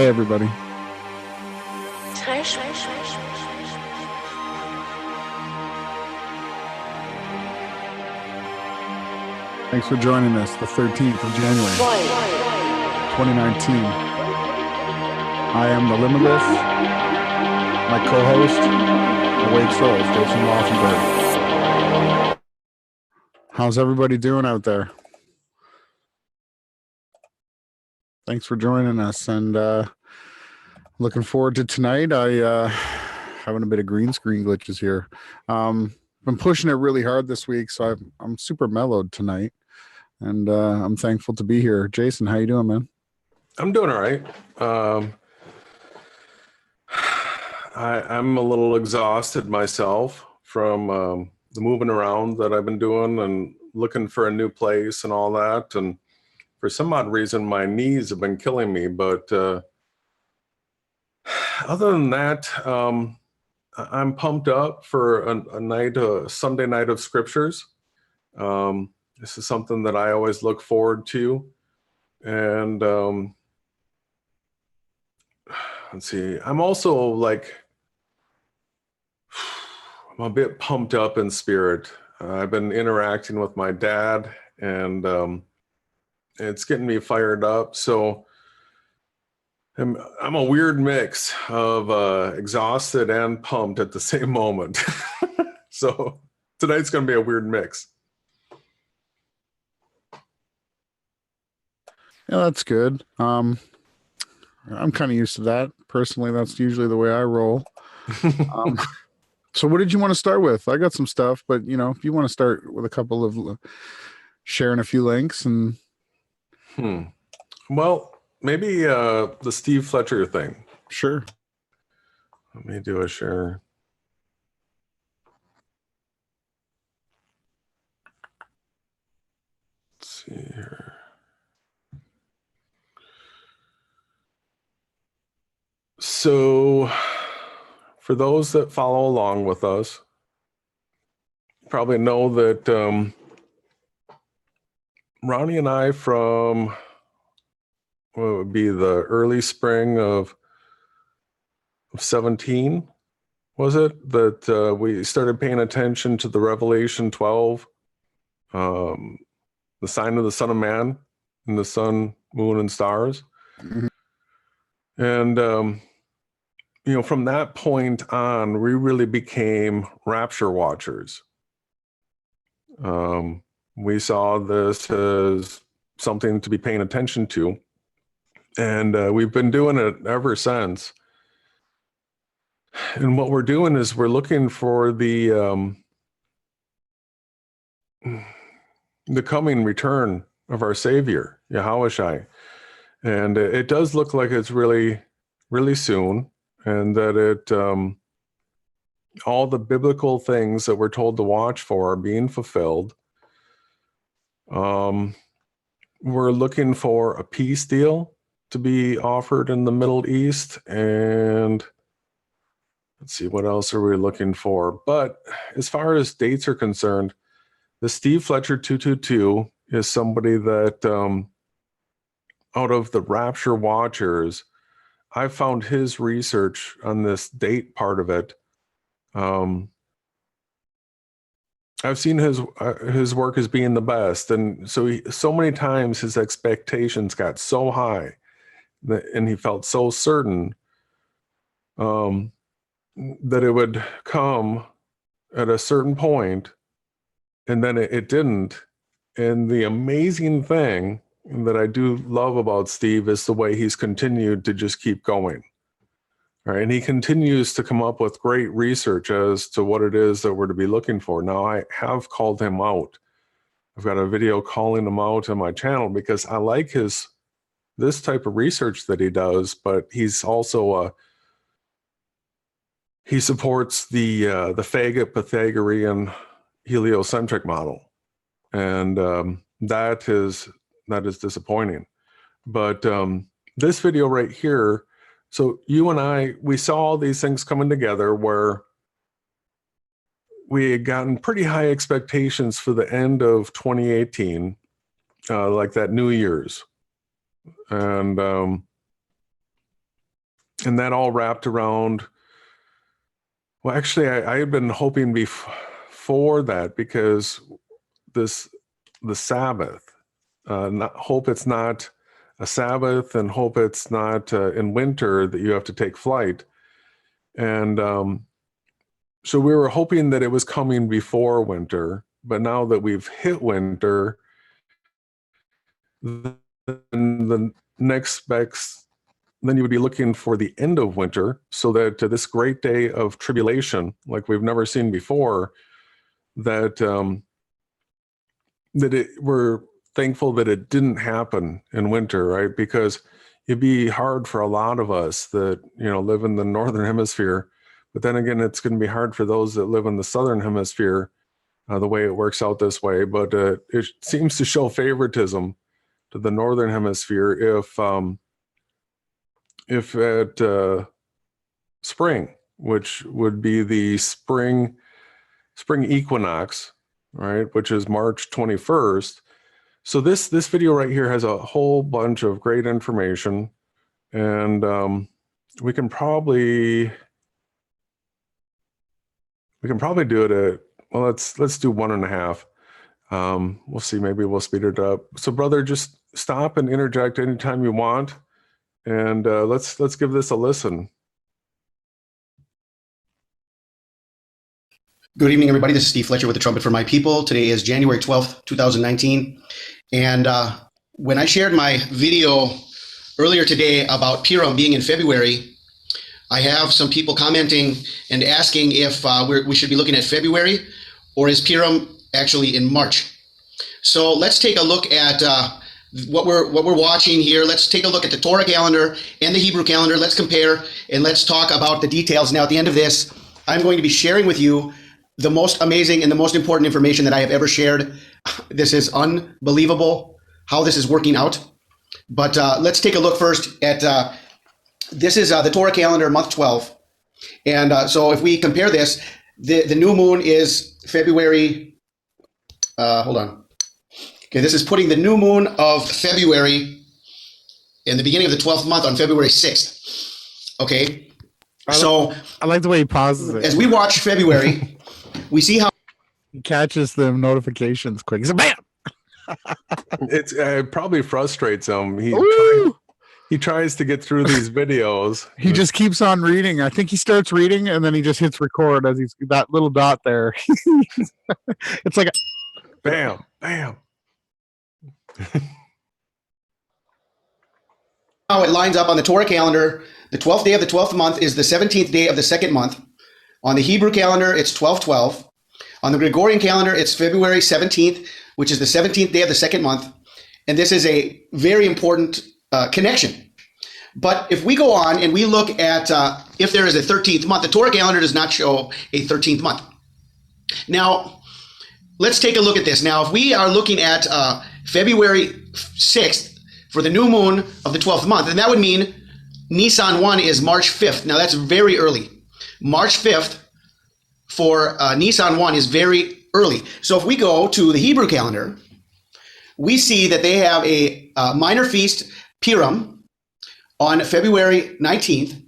Hey, everybody. Thanks for joining us, the 13th of January, 2019. I am the Limitless, my co-host, Awake Souls, Jason Laufenberg. How's everybody doing out there? Thanks for joining us, and looking forward to tonight. I having a bit of green screen glitches here. Been pushing it really hard this week, so I'm super mellowed tonight, and I'm thankful to be here. Jason, how you doing, man? I'm doing all right. I'm a little exhausted myself from the moving around that I've been doing and looking for a new place and all that. And for some odd reason, my knees have been killing me. But other than that, I'm pumped up for a Sunday night of scriptures. This is something that I always look forward to. And let's see, I'm also like, I'm a bit pumped up in spirit. I've been interacting with my dad, and it's getting me fired up. So I'm a weird mix of exhausted and pumped at the same moment. So tonight's going to be a weird mix. Yeah, that's good. I'm kind of used to that. Personally, that's usually the way I roll. So what did you want to start with? I got some stuff, but you know, if you want to start with a couple of sharing a few links and well, maybe the Steve Fletcher thing. Sure. Let me do a share. Let's see here. So for those that follow along with us, probably know that Ronnie and I, from what would be the early spring of 17, was it, that we started paying attention to the Revelation 12, the sign of the Son of Man, and the sun, moon, and stars. Mm-hmm. And you know, from that point on, we really became rapture watchers. We saw this as something to be paying attention to, and we've been doing it ever since. And what we're doing is we're looking for the coming return of our Savior, Yahushua. And it does look like it's really, really soon, and that it all the biblical things that we're told to watch for are being fulfilled. We're looking for a peace deal to be offered in the Middle East, and let's see, what else are we looking for? But as far as dates are concerned, the Steve Fletcher 222 is somebody that out of the Rapture Watchers, I found his research on this date part of it. I've seen his work as being the best, and so many times his expectations got so high, and he felt so certain that it would come at a certain point, and then it didn't. And the amazing thing that I do love about Steve is the way he's continued to just keep going. All right, and he continues to come up with great research as to what it is that we're to be looking for. Now, I have called him out. I've got a video calling him out on my channel because I like this type of research that he does, but he's also he supports the faggot Pythagorean heliocentric model, and that is disappointing. But this video right here, so you and I, we saw all these things coming together where we had gotten pretty high expectations for the end of 2018, like that New Year's. And that all wrapped around, well, actually, I had been hoping before that, because the Sabbath, hope it's not a Sabbath, and hope it's not in winter that you have to take flight. And so we were hoping that it was coming before winter, but now that we've hit winter, then the next specs, then you would be looking for the end of winter, so that this great day of tribulation, like we've never seen before, that we're thankful that it didn't happen in winter, right? Because it'd be hard for a lot of us that, live in the northern hemisphere. But then again, it's going to be hard for those that live in the southern hemisphere, the way it works out this way. But it seems to show favoritism to the northern hemisphere if at spring, which would be the spring equinox, right, which is March 21st. So this video right here has a whole bunch of great information, and we can probably do it at, well, let's do 1.5. We'll see, maybe we'll speed it up. So brother, just stop and interject anytime you want, and let's give this a listen. Good evening, everybody. This is Steve Fletcher with the Trumpet for My People. Today is January 12th, 2019. And when I shared my video earlier today about Purim being in February, I have some people commenting and asking if we should be looking at February, or is Purim actually in March? So let's take a look at what we're watching here. Let's take a look at the Torah calendar and the Hebrew calendar. Let's compare, and let's talk about the details. Now, at the end of this, I'm going to be sharing with you the most amazing and the most important information that I have ever shared. This is unbelievable how this is working out. But let's take a look first at, this is the Torah calendar, month 12. And so if we compare this, the new moon is February, hold on. Okay, this is putting the new moon of February in the beginning of the 12th month on February 6th. Okay, I like the way he pauses it. As we watch February, we see how he catches the notifications quick. So bam! It probably frustrates him. He tries to get through these videos. He just keeps on reading. I think he starts reading and then he just hits record as he's that little dot there. It's like bam, bam. How it lines up on the Torah calendar. The 12th day of the 12th month is the 17th day of the second month. On the Hebrew calendar, it's 12/12. On the Gregorian calendar, it's February 17th, which is the 17th day of the second month. And this is a very important connection. But if we go on and we look at if there is a 13th month, the Torah calendar does not show a 13th month. Now, let's take a look at this. Now, if we are looking at February 6th for the new moon of the 12th month, and that would mean Nisan 1 is March 5th. Now, that's very early. March 5th for Nisan 1 is very early. So if we go to the Hebrew calendar, we see that they have a minor feast, Purim, on February 19th,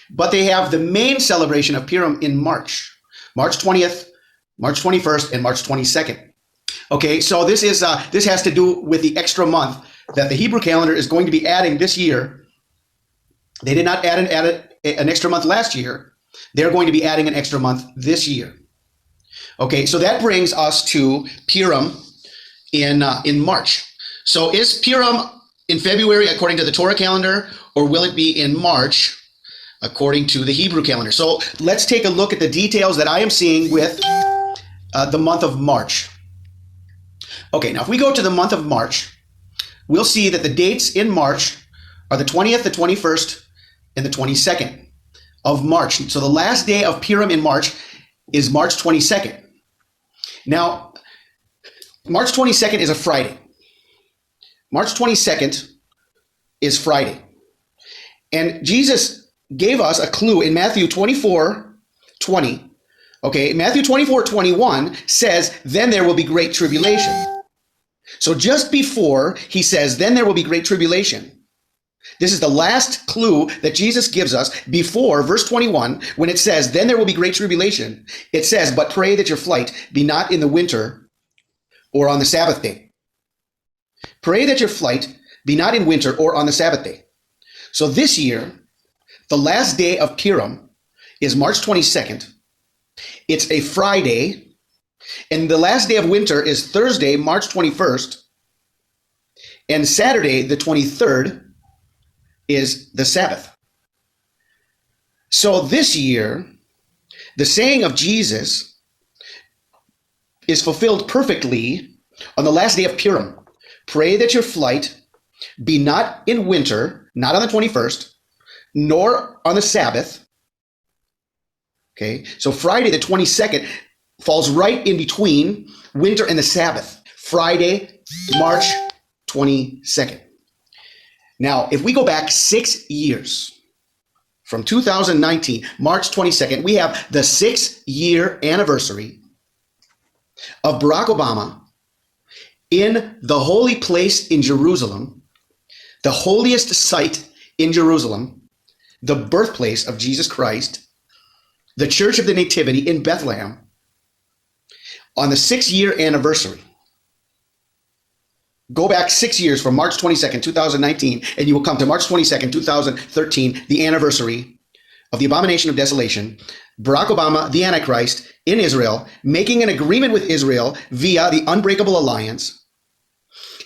but they have the main celebration of Purim in March 20th, March 21st, and March 22nd. Okay, so this has to do with the extra month that the Hebrew calendar is going to be adding this year. They did not add an extra month last year. They're going to be adding an extra month this year. Okay, so that brings us to Purim in March. So is Purim in February according to the Torah calendar, or will it be in March according to the Hebrew calendar? So let's take a look at the details that I am seeing with the month of March. Okay, now if we go to the month of March, we'll see that the dates in March are the 20th, the 21st, and the 22nd of March. So the last day of Purim in March is March 22nd. Now, March 22nd is a Friday. March 22nd is Friday. And Jesus gave us a clue in Matthew 24:20. Okay, Matthew 24:21 says, then there will be great tribulation. So just before he says, then there will be great tribulation, This is the last clue that Jesus gives us before verse 21, when it says, then there will be great tribulation. It says, but pray that your flight be not in the winter or on the Sabbath day. Pray that your flight be not in winter or on the Sabbath day. So this year, the last day of Purim is March 22nd. It's a Friday. And the last day of winter is Thursday, March 21st. And Saturday, the 23rd, is the Sabbath. So this year, the saying of Jesus is fulfilled perfectly on the last day of Purim. Pray that your flight be not in winter, not on the 21st, nor on the Sabbath. Okay, so Friday the 22nd falls right in between winter and the Sabbath. Friday, March 22nd. Now, if we go back 6 years, from 2019, March 22nd, we have the 6-year anniversary of Barack Obama in the holy place in Jerusalem, the holiest site in Jerusalem, the birthplace of Jesus Christ, the Church of the Nativity in Bethlehem, on the 6-year anniversary. Go back 6 years from March 22nd, 2019, and you will come to March 22nd, 2013, the anniversary of the abomination of desolation, Barack Obama, the Antichrist, in Israel, making an agreement with Israel via the unbreakable alliance,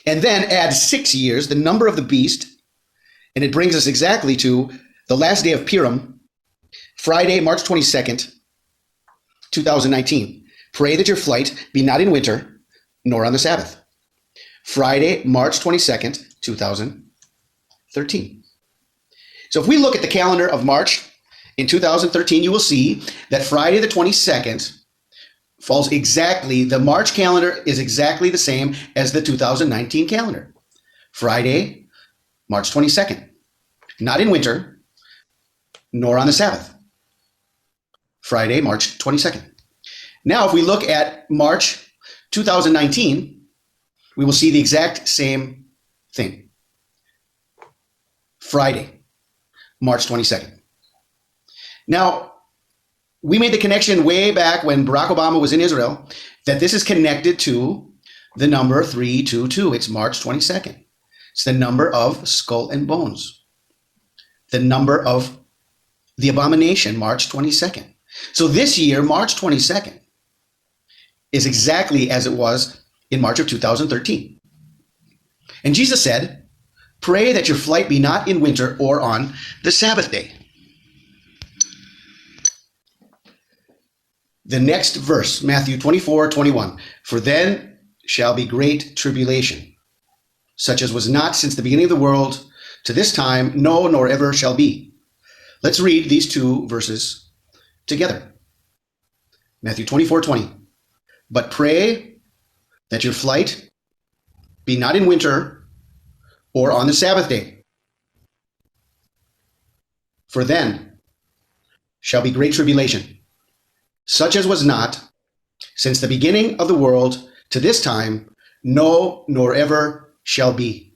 and then add 6 years, the number of the beast, and it brings us exactly to the last day of Purim, Friday, March 22nd, 2019. Pray that your flight be not in winter, nor on the Sabbath. Friday, March 22nd, 2013. So if we look at the calendar of March in 2013, you will see that Friday the 22nd falls exactly, the March calendar is exactly the same as the 2019 calendar. Friday, March 22nd, not in winter, nor on the Sabbath. Friday, March 22nd. Now, if we look at March 2019, we will see the exact same thing. Friday, March 22nd. Now, we made the connection way back when Barack Obama was in Israel that this is connected to the number 322. It's March 22nd. It's the number of skull and bones. The number of the abomination, March 22nd. So this year, March 22nd, is exactly as it was in March of 2013. And Jesus said, pray that your flight be not in winter or on the Sabbath day. The next verse, Matthew 24:21. For then shall be great tribulation, such as was not since the beginning of the world to this time, no, nor ever shall be. Let's read these two verses together. Matthew 24:20. But pray that your flight be not in winter or on the Sabbath day. For then shall be great tribulation, such as was not since the beginning of the world to this time, no, nor ever shall be.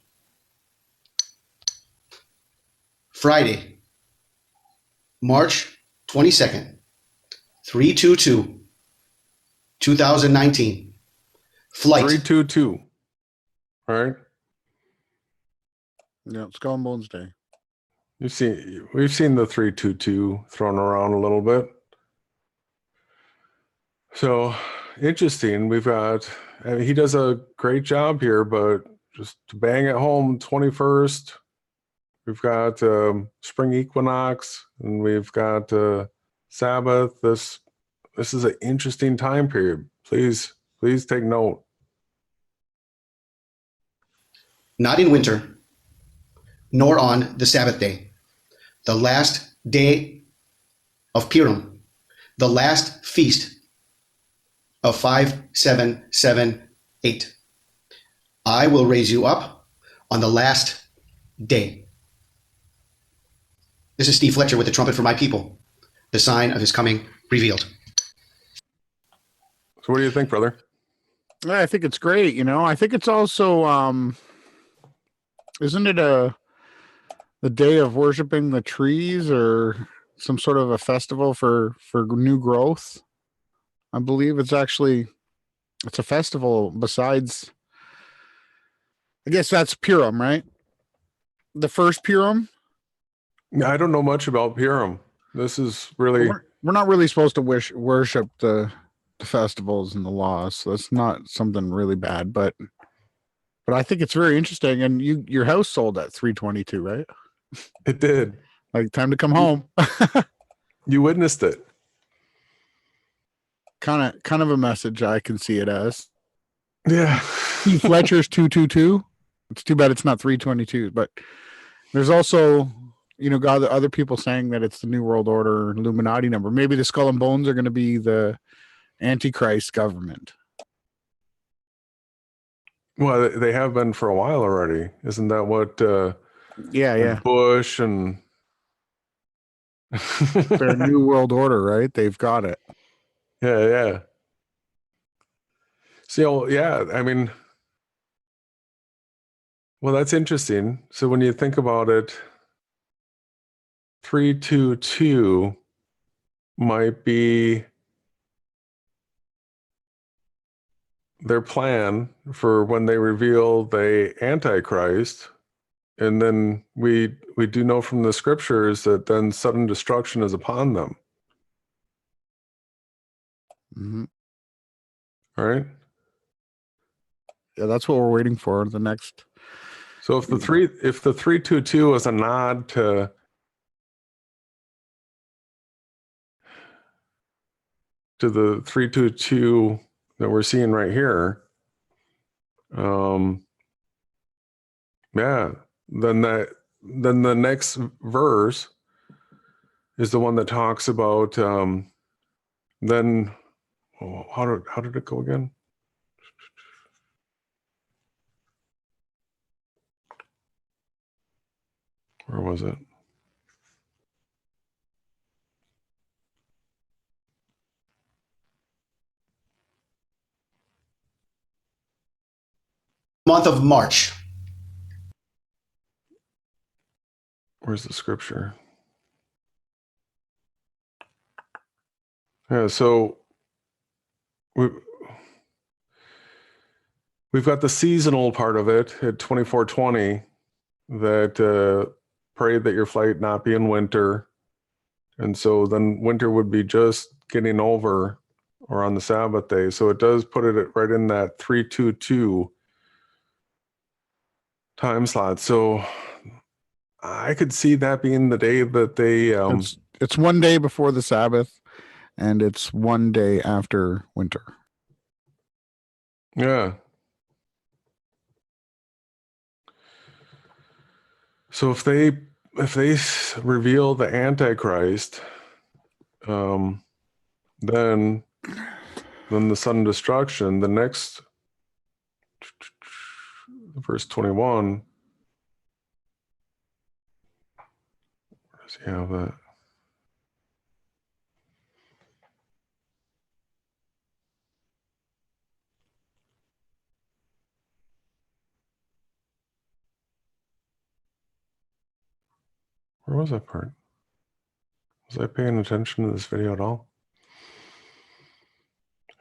Friday, March 22nd, 322, 2019. Flight 322. All right. Yeah, Skull and Bones Day. We've seen the 322 thrown around a little bit. So interesting. We've got, I mean, he does a great job here, but just to bang it home, 21st, we've got spring equinox, and we've got Sabbath. This is an interesting time period. Please take note. Not in winter, nor on the Sabbath day, the last day of Purim, the last feast of 5778. I will raise you up on the last day. This is Steve Fletcher with the trumpet for my people, the sign of his coming revealed. So what do you think, brother? I think it's great. I think it's also, isn't it the day of worshiping the trees, or some sort of a festival for new growth. I believe it's a festival besides, I guess that's Purim, right? The first Purim. I don't know much about Purim. This is really We're not really supposed to worship the festivals and the laws, so that's not something really bad. But I think it's very interesting. And your house sold at 322, right? it did. Like, time to come home. You witnessed it. kind of a message I can see it as. Yeah. Fletcher's 222. It's too bad it's not 322. But there's also, God, other people saying that it's the New World Order Illuminati number. Maybe the Skull and Bones are going to be the Antichrist government. Well, they have been for a while already. Isn't that what? Yeah. Bush and Their New World Order, right? They've got it. Yeah. So yeah, I mean, well, that's interesting. So when you think about it, 322 might be their plan for when they reveal the Antichrist. And then we do know from the scriptures that then sudden destruction is upon them. Mm-hmm. All right. Yeah, that's what we're waiting for. The next. So if the 322 is a nod to the 322 that we're seeing right here, yeah, then the next verse is the one that talks about then how did it go again? Where was it? Month of March. Where's the scripture? Yeah, so we've got the seasonal part of it at 2420 that prayed that your flight not be in winter. And so then winter would be just getting over or on the Sabbath day. So it does put it right in that 322 time slot. So I could see that being the day that they It's one day before the Sabbath, and it's one day after winter. yeah. So if they reveal the Antichrist, then the sudden destruction, the next verse 21. Where does he have that? Where was that part? Was I paying attention to this video at all?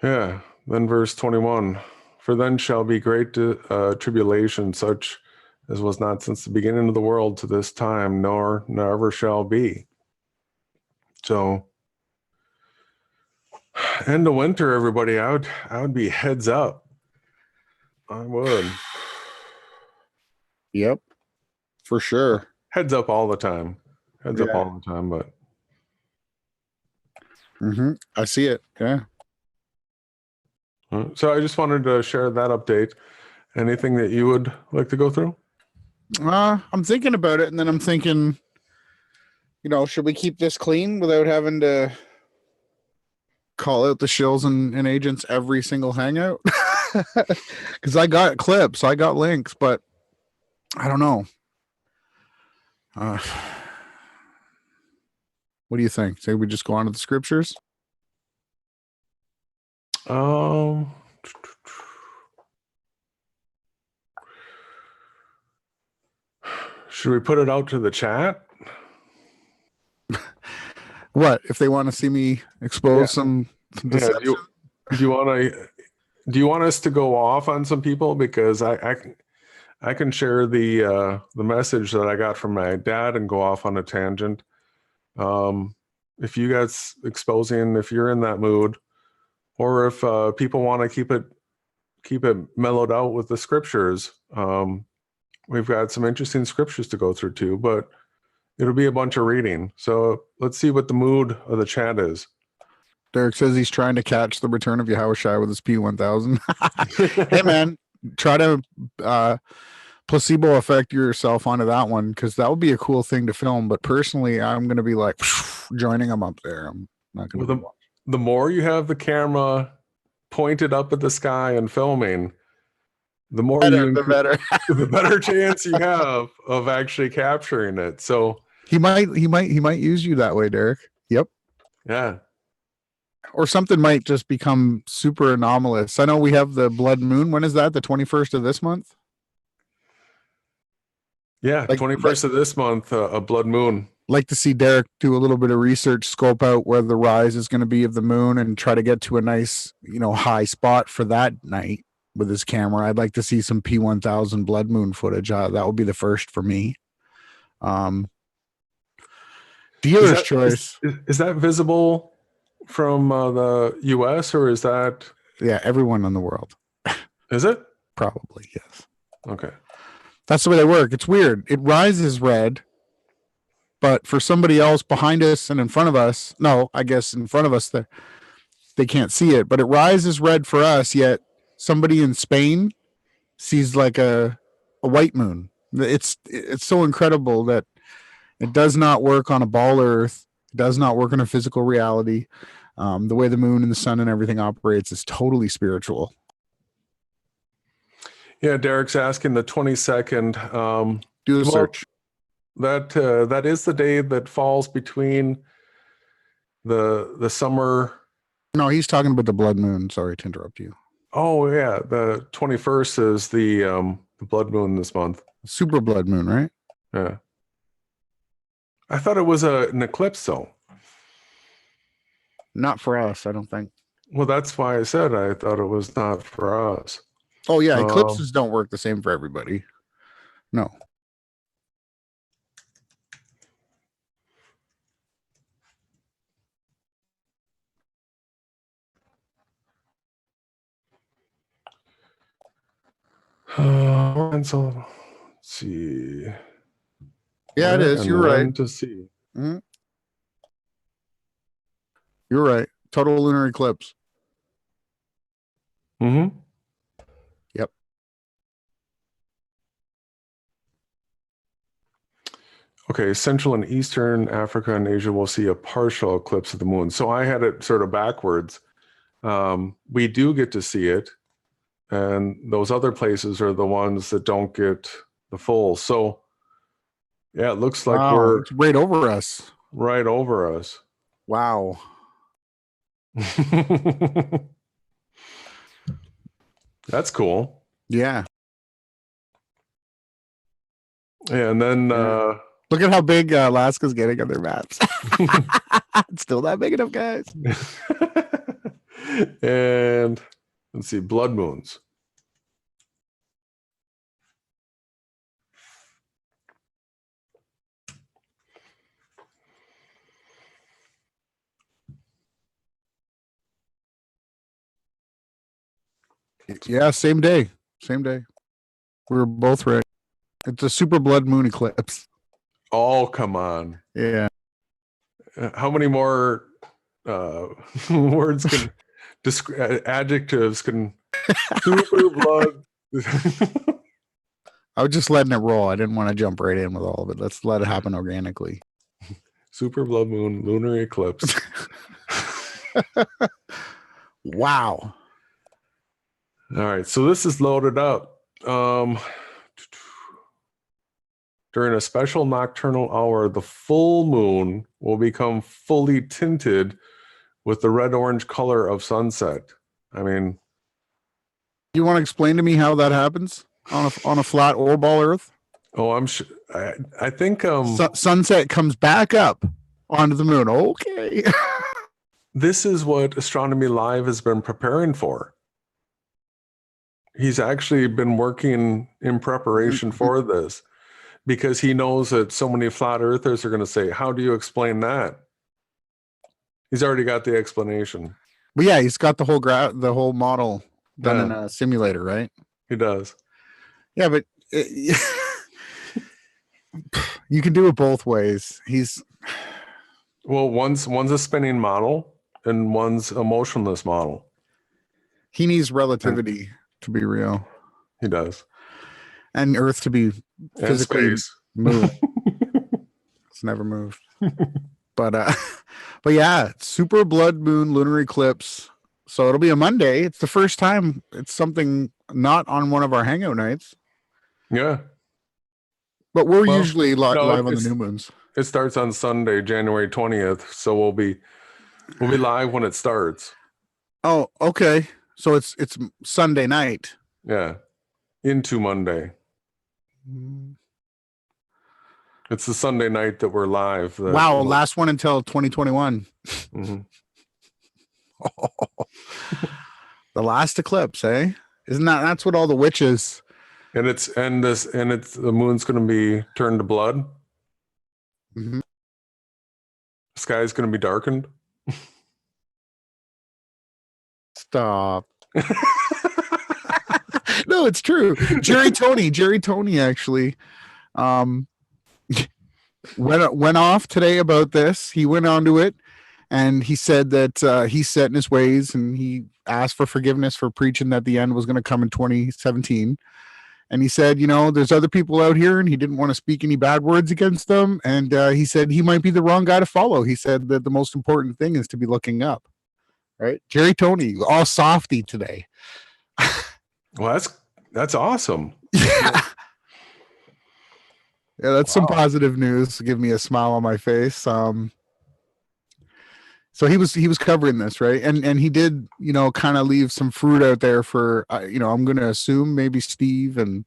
Yeah, then verse 21. For then shall be great tribulation, such as was not since the beginning of the world to this time, nor ever shall be. So, end of winter, everybody, I would be heads up. I would. Yep, for sure. Heads up all the time. Heads up all the time, but. Mm-hmm. I see it. Yeah. So I just wanted to share that update. Anything that you would like to go through? I'm thinking about it, and then I'm thinking, should we keep this clean without having to call out the shills and agents every single hangout? Because I got clips, I got links, but I don't know. What do you think? Say we just go on to the scriptures? Should we put it out to the chat? What if they want to see me expose some Yeah, deception? do you want us to go off on some people? Because I can share the message that I got from my dad and go off on a tangent. If you guys exposing, if you're in that mood, or if people want to keep it mellowed out with the scriptures, we've got some interesting scriptures to go through too, but it'll be a bunch of reading. So let's see what the mood of the chat is. Derek says he's trying to catch the return of Yahushua with his P1000. Hey man, try to placebo effect yourself onto that one, because that would be a cool thing to film. But personally, I'm going to be like joining them up there. I'm not going to. The more you have the camera pointed up at the sky and filming, the more the better. The better chance you have of actually capturing it. So he might use you that way, Derek. Yep. Yeah. Or something might just become super anomalous. I know we have the blood moon. When is that? The 21st of this month? Yeah, 21st of this month, a blood moon. Like to see Derek do a little bit of research, scope out where the rise is going to be of the moon, and try to get to a nice, high spot for that night with his camera. I'd like to see some P1000 blood moon footage. That would be the first for me. Dealer's choice. Is that visible from the US, or is that? Yeah, everyone in the world. Is it? Probably, yes. Okay. That's the way they work. It's weird. It rises red, but for somebody else behind us and in front of us, no, I guess in front of us, they can't see it, but it rises red for us, yet somebody in Spain sees like a white moon. It's so incredible that it does not work on a ball Earth. It does not work in a physical reality. The way the moon and the sun and everything operates is totally spiritual. Yeah, Derek's asking the 22nd. Do the search. That is the day that falls between the summer. No, he's talking about the blood moon. Sorry to interrupt you. Oh yeah, the 21st is the blood moon this month. Super blood moon, right? Yeah. I thought it was an eclipse though. Not for us, I don't think. Well, that's why I said I thought it was not for us. Oh yeah, eclipses don't work the same for everybody. No. And so let's see. Yeah, it is. You're right. To see. Mm-hmm. You're right. Total lunar eclipse. Mm-hmm. Yep. Okay, Central and Eastern Africa and Asia will see a partial eclipse of the moon. So I had it sort of backwards. We do get to see it, and those other places are the ones that don't get the full. So yeah, it looks like it's right over us. Right over us. Wow. That's cool. Yeah. And then look at how big Alaska's getting on their maps. It's still not big enough, guys. And let's see, blood moons. Yeah, same day. Same day. We were both right. It's a super blood moon eclipse. Oh, come on. Yeah. How many more words can adjectives can super blood? I was just letting it roll. I didn't want to jump right in with all of it. Let's let it happen organically. Super blood moon, lunar eclipse. Wow. All right, so this is loaded up. During a special nocturnal hour, the full moon will become fully tinted with the red-orange color of sunset. I mean, you want to explain to me how that happens on a flat or ball Earth? Oh, I'm sure. I think Sunset comes back up onto the moon. Okay. this is what Astronomy Live has been preparing for. He's actually been working in preparation for this because he knows that so many flat earthers are going to say, how do you explain that? He's already got the explanation. Well, yeah, he's got the whole model done in a simulator, right? He does. Yeah, but you can do it both ways. Well, one's a spinning model and one's a motionless model. He needs relativity to be real. He does. And Earth to be physically moved. It's never moved. But yeah, super blood moon lunar eclipse. So it'll be a Monday. It's the first time it's something not on one of our hangout nights. Yeah. But we're usually live on the new moons. It starts on Sunday, January 20th. So we'll be live when it starts. Oh, okay. So it's Sunday night. Yeah. Into Monday. It's the Sunday night that we're live. Wow, last one until 2021. Mm-hmm. The last eclipse, eh? That's what all the witches. And the moon's going to be turned to blood. Mm-hmm. The sky's going to be darkened. Stop. No, it's true. Jerry Tony actually went off today about this. He went onto it and he said that he's set in his ways, and he asked for forgiveness for preaching that the end was going to come in 2017. And he said, there's other people out here, and he didn't want to speak any bad words against them. And he said he might be the wrong guy to follow. He said that the most important thing is to be looking up. Right? Jerry Tony, all softy today. Well, that's awesome. Yeah. Yeah, that's some positive news. Give me a smile on my face. So he was covering this, right? And he did, kind of leave some fruit out there for, I'm going to assume maybe Steve, and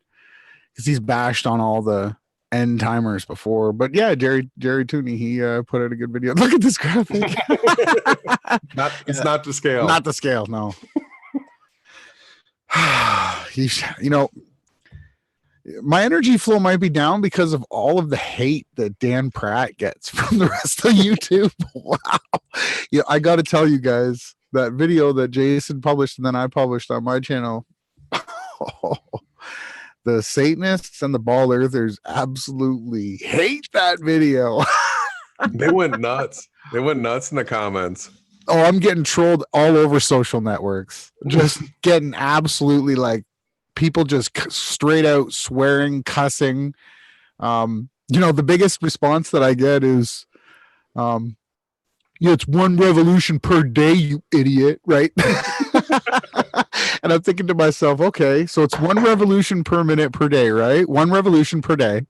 because he's bashed on all the end timers before. But yeah, Jerry Tooney, he put out a good video. Look at this graphic. It's not to scale. Not the scale, no. My energy flow might be down because of all of the hate that Dan Pratt gets from the rest of YouTube. Wow. Yeah, I got to tell you guys, that video that Jason published and then I published on my channel, the Satanists and the ball earthers absolutely hate that video. They went nuts. They went nuts in the comments. Oh, I'm getting trolled all over social networks. Just getting absolutely people just straight out swearing, cussing. The biggest response that I get is, it's one revolution per day, you idiot, right? And I'm thinking to myself, okay, so it's one revolution per minute per day, right? One revolution per day.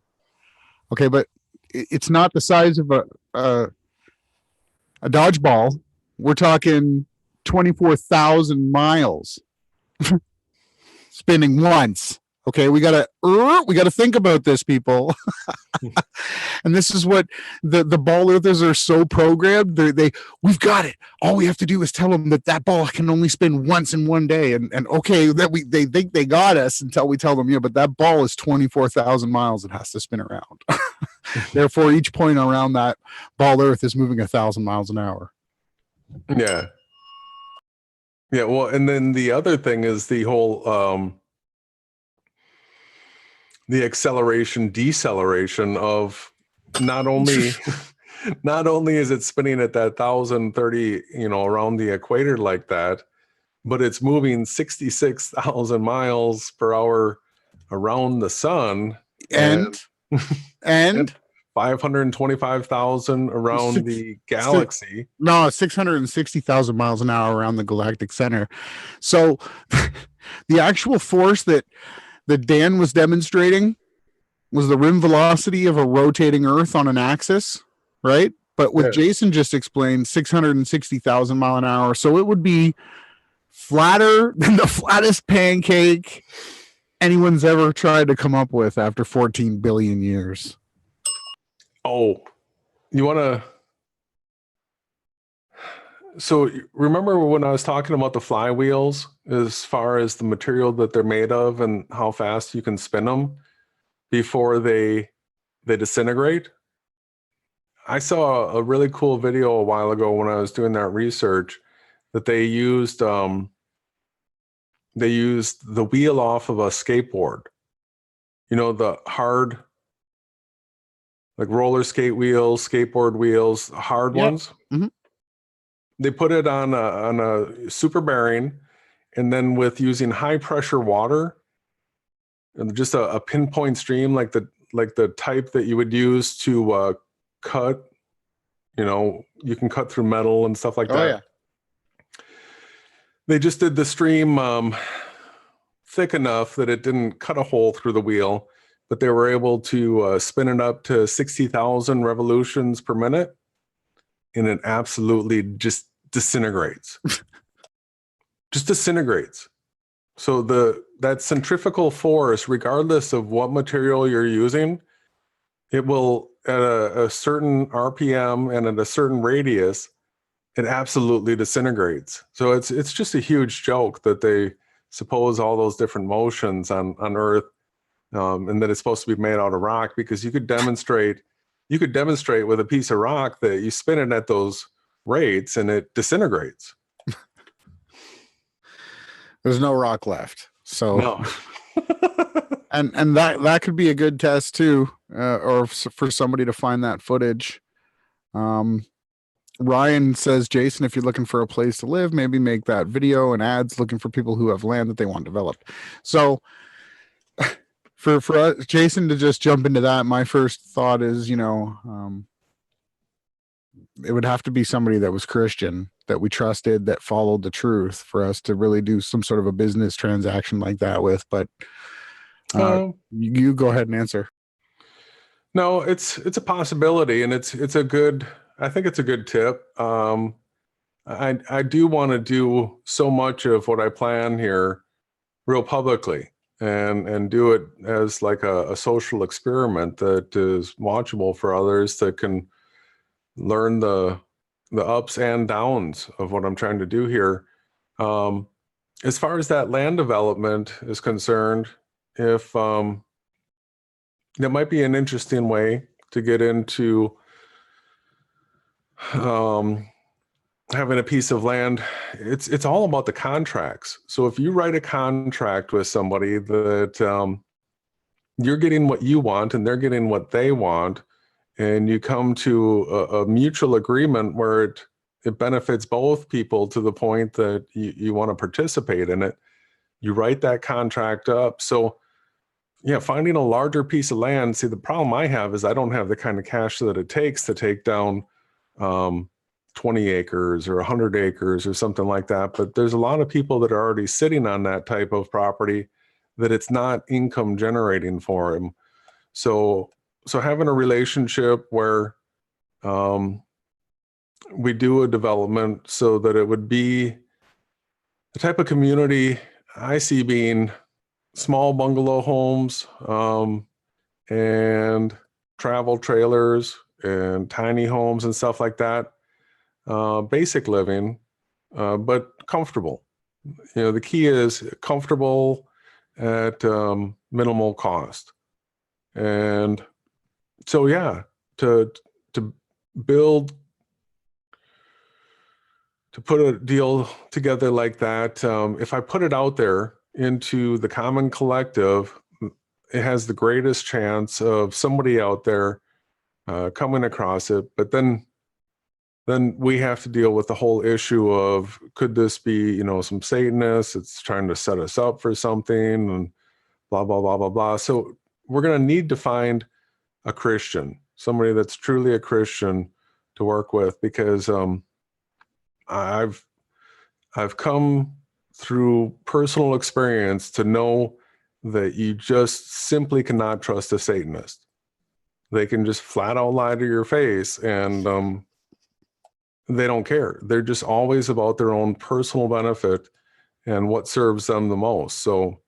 Okay, but it's not the size of a dodgeball. We're talking 24,000 miles spinning once. Okay, we gotta think about this, people. And this is what the ball earthers are so programmed. We've got it. All we have to do is tell them that ball can only spin once in one day, and okay, they think they got us until we tell them, but that ball is 24,000 miles. It has to spin around. Therefore, each point around that ball earth is moving 1,000 miles an hour. Yeah. Yeah. Well, and then the other thing is the whole the acceleration deceleration of not only is it spinning at that 1,030 around the equator like that, but it's moving 66,000 miles per hour around the sun and 525,000 around the galaxy. No, 660,000 miles an hour around the galactic center. So the actual force that Dan was demonstrating was the rim velocity of a rotating Earth on an axis, right? But what Jason just explained, 660,000 mile an hour. So it would be flatter than the flattest pancake anyone's ever tried to come up with after 14 billion years. Oh, you want to... So remember when I was talking about the flywheels as far as the material that they're made of and how fast you can spin them before they disintegrate? I saw a really cool video a while ago when I was doing that research that they used the wheel off of a skateboard. You know, the hard, like roller skate wheels, skateboard wheels, hard ones. Mm-hmm. They put it on a super bearing, and then with using high pressure water and just a pinpoint stream, like the type that you would use to cut. You know, you can cut through metal and stuff like that. Yeah. They just did the stream thick enough that it didn't cut a hole through the wheel, but they were able to spin it up to 60,000 revolutions per minute, and it absolutely just disintegrates. Just disintegrates. So that centrifugal force, regardless of what material you're using, it will, at a certain RPM and at a certain radius, it absolutely disintegrates. So it's just a huge joke that they suppose all those different motions on Earth, and that it's supposed to be made out of rock, because you could demonstrate with a piece of rock that you spin it at those rates and it disintegrates. There's no rock left. So No. and that could be a good test too, or for somebody to find that footage. Ryan says, Jason, if you're looking for a place to live, maybe make that video and ads looking for people who have land that they want developed. So for us, Jason, to just jump into that, my first thought is, it would have to be somebody that was Christian, that we trusted, that followed the truth, for us to really do some sort of a business transaction like that with. But you go ahead and answer. No, it's a possibility, and it's a good, I think it's a good tip. I do want to do so much of what I plan here real publicly, and do it as like a social experiment that is watchable for others that can learn the ups and downs of what I'm trying to do here. As far as that land development is concerned, if that might be an interesting way to get into having a piece of land. It's all about the contracts. So if you write a contract with somebody that you're getting what you want and they're getting what they want, and you come to a mutual agreement where it benefits both people to the point that you want to participate in it, you write that contract up. So yeah, finding a larger piece of land. See, the problem I have is I don't have the kind of cash that it takes to take down 20 acres or 100 acres or something like that. But there's a lot of people that are already sitting on that type of property that it's not income generating for them. So having a relationship where we do a development so that it would be the type of community I see being small bungalow homes, and travel trailers and tiny homes and stuff like that. Basic living, but comfortable. The key is comfortable at minimal cost. And so, yeah, to build, to put a deal together like that, if I put it out there into the common collective, it has the greatest chance of somebody out there coming across it. But then we have to deal with the whole issue of, could this be, some Satanist that's trying to set us up for something, and blah, blah, blah, blah, blah. So we're going to need to find a Christian, somebody that's truly a Christian to work with, because I've come through personal experience to know that you just simply cannot trust a Satanist. They can just flat out lie to your face, and they don't care. They're just always about their own personal benefit and what serves them the most. So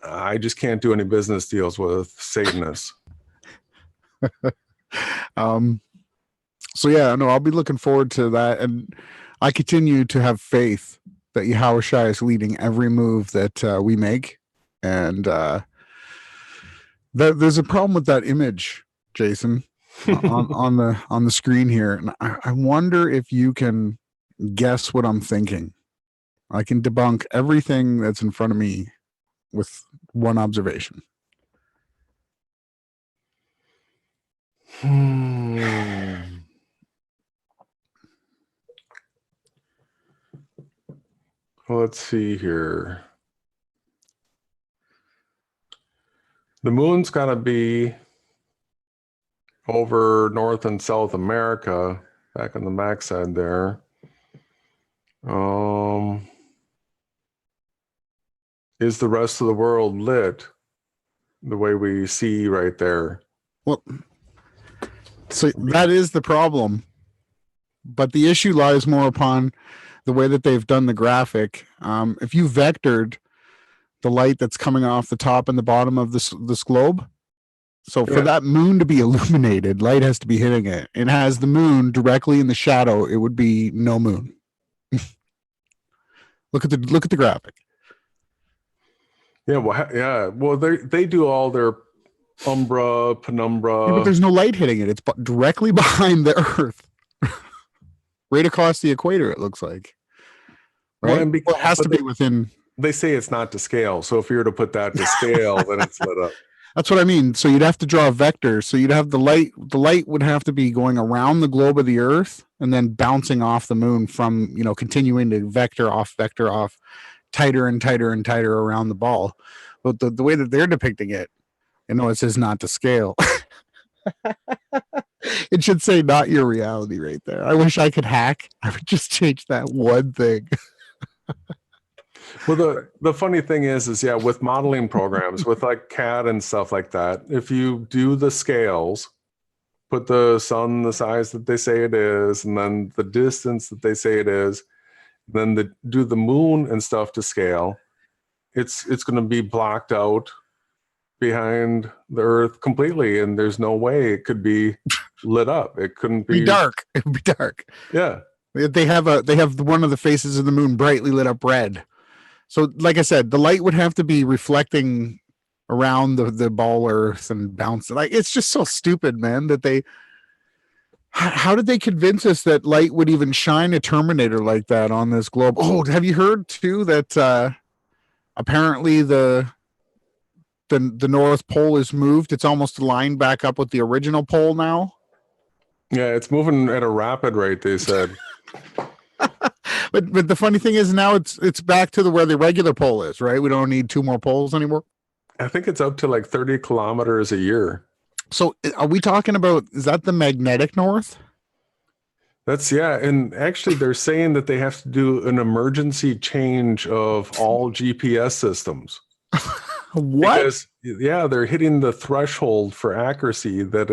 I just can't do any business deals with Satanists. So yeah, no, I'll be looking forward to that, and I continue to have faith that Yahushua is leading every move that we make, and there's a problem with that image, Jason, on the screen here, and I wonder if you can guess what I'm thinking. I can debunk everything that's in front of me with one observation. Let's see here. The moon's got to be over North and South America, back on the backside there. Is the rest of the world lit the way we see right there? Well, so that is the problem, but the issue lies more upon the way that they've done the graphic. If you vectored the light that's coming off the top and the bottom of this globe, so for that moon to be illuminated, light has to be hitting it. It has the moon directly in the shadow. It would be no moon. Look at the graphic. Yeah, well, they do all their umbra, penumbra. Yeah, but there's no light hitting it. It's directly behind the Earth, right across the equator. It looks like, right? Well, it has to be within. They say it's not to scale, so if you were to put that to scale, then it's lit up. That's what I mean. So you'd have to draw a vector. So you'd have the light. The light would have to be going around the globe of the Earth and then bouncing off the moon from, continuing to vector off, tighter and tighter and tighter around the ball. But the way that they're depicting it, it says not to scale. It should say not your reality right there. I wish I could hack. I would just change that one thing. Well, the funny thing is with modeling programs, with like CAD and stuff like that, if you do the scales, put the sun the size that they say it is, and then the distance that they say it is, then do the moon and stuff to scale, it's going to be blocked out behind the Earth completely, and there's no way it could be lit up. It couldn't be dark. It would be dark. Yeah. They have one of the faces of the moon brightly lit up red. So, like I said, the light would have to be reflecting around the ball Earth and bouncing. Like, it's just so stupid, man, that they. How did they convince us that light would even shine a Terminator like that on this globe? Oh, have you heard too that apparently the North Pole is moved? It's almost lined back up with the original pole now. Yeah, it's moving at a rapid rate, they said. But the funny thing is now it's back to where the regular pole is, right? We don't need two more poles anymore. I think it's up to like 30 kilometers a year. So are we talking about, is that the magnetic north? And actually they're saying that they have to do an emergency change of all GPS systems. What? Because, they're hitting the threshold for accuracy that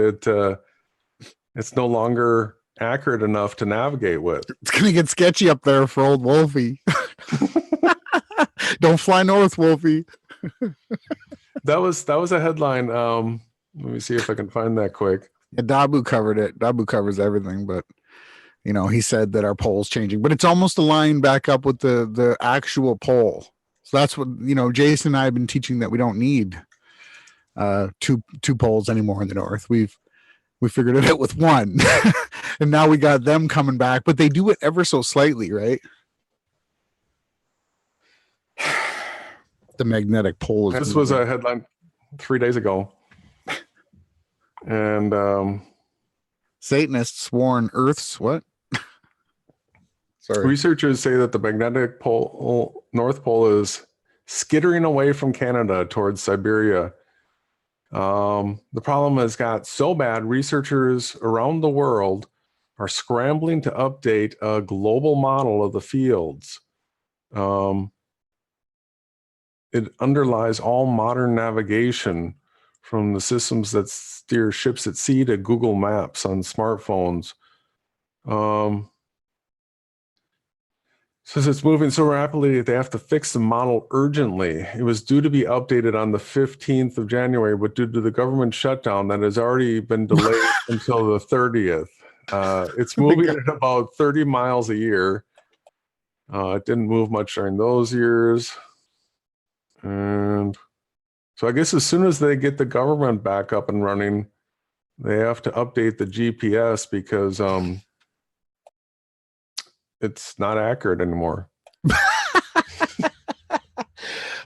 it's no longer accurate enough to navigate with. It's going to get sketchy up there for old Wolfie. Don't fly north, Wolfie. That was a headline. Let me see if I can find that quick. Yeah, Dabu covered it. Dabu covers everything, but he said that our pole's changing, but it's almost aligned back up with the actual pole. So that's what, Jason and I have been teaching, that we don't need two poles anymore in the north. We figured it out with one. And now we got them coming back, but they do it ever so slightly, right? The magnetic pole is. This was a headline 3 days ago. And Satanists warn Earth's what? Sorry. Researchers say that the magnetic pole, North Pole, is skittering away from Canada towards Siberia. The problem has got so bad, researchers around the world are scrambling to update a global model of the fields. It underlies all modern navigation, from the systems that steer ships at sea to Google Maps on smartphones. Since it's moving so rapidly, they have to fix the model urgently. It was due to be updated on the 15th of January, but due to the government shutdown, that has already been delayed until the 30th. It's moving at about 30 miles a year. It didn't move much during those years. And so I guess as soon as they get the government back up and running, they have to update the GPS because it's not accurate anymore.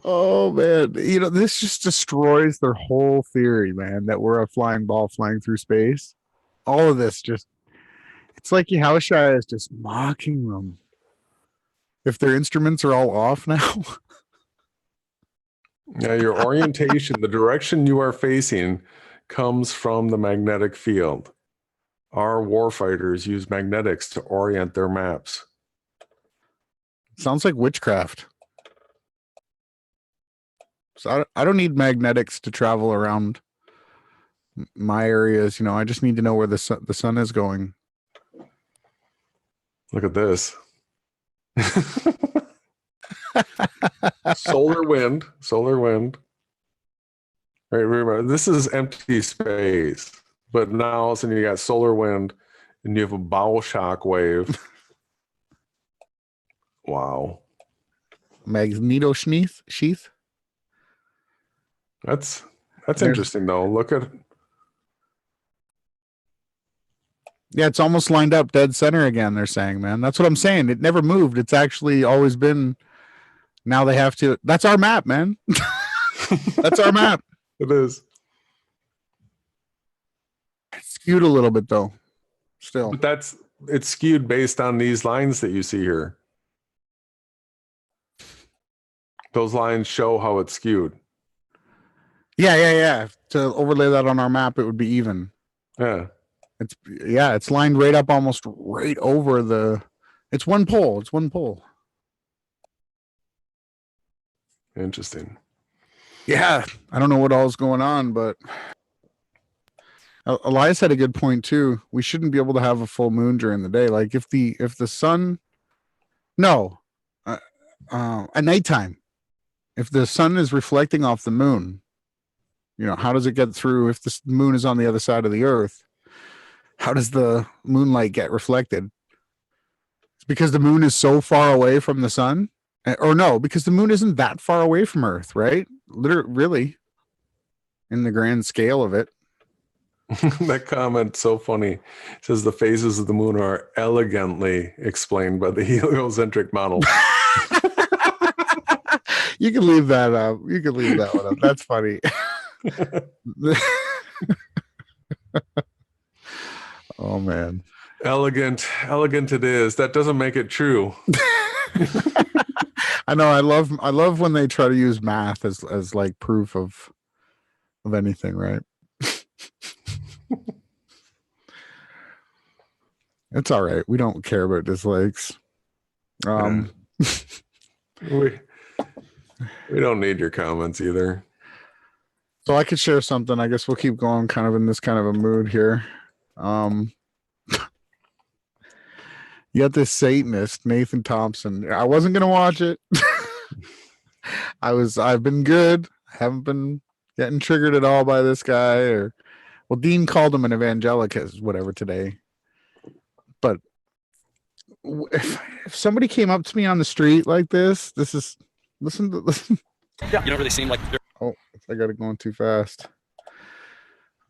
Oh man, this just destroys their whole theory, man, that we're a flying ball flying through space. All of this it's like Yahushua is just mocking them. If their instruments are all off now. Yeah, your orientation, the direction you are facing comes from the magnetic field. Our warfighters use magnetics to orient their maps. Sounds like witchcraft. So I don't need magnetics to travel around my areas. I just need to know where the sun is going. Look at this. Solar wind. Right, remember, this is empty space, but now all of a sudden you got solar wind and you have a bow shock wave. Wow. Magneto sheath. That's interesting though. Look at. Yeah, it's almost lined up dead center again, they're saying, man. That's what I'm saying. It never moved. It's actually always been. Now they have to. That's our map, man. That's our map. It is. It's skewed a little bit though. Still. But it's skewed based on these lines that you see here. Those lines show how it's skewed. Yeah. To overlay that on our map, it would be even. Yeah. It's lined right up, almost right over the. It's one pole. Interesting. Yeah, I don't know what all is going on, but Elias had a good point too. We shouldn't be able to have a full moon during the day. Like if the sun, at nighttime, if the sun is reflecting off the moon, how does it get through? If the moon is on the other side of the earth, how does the moonlight get reflected? It's because the moon is so far away from the sun. Or no, because the moon isn't that far away from Earth, right? Literally, really, in the grand scale of it. That comment's so funny. It says the phases of the moon are elegantly explained by the heliocentric model. You can leave that up. You can leave that one up. That's funny. Oh man. Elegant it is. That doesn't make it true. I know. I love when they try to use math as like proof of anything, right? It's all right. We don't care about dislikes. We don't need your comments either. So I could share something. I guess we'll keep going kind of in this kind of a mood here. You got this Satanist, Nathan Thompson. I wasn't going to watch it. I've been good. I haven't been getting triggered at all by this guy. Dean called him an evangelicus, whatever, today. But if somebody came up to me on the street like this is, listen. Yeah. You don't really seem like. Oh, I got it going too fast.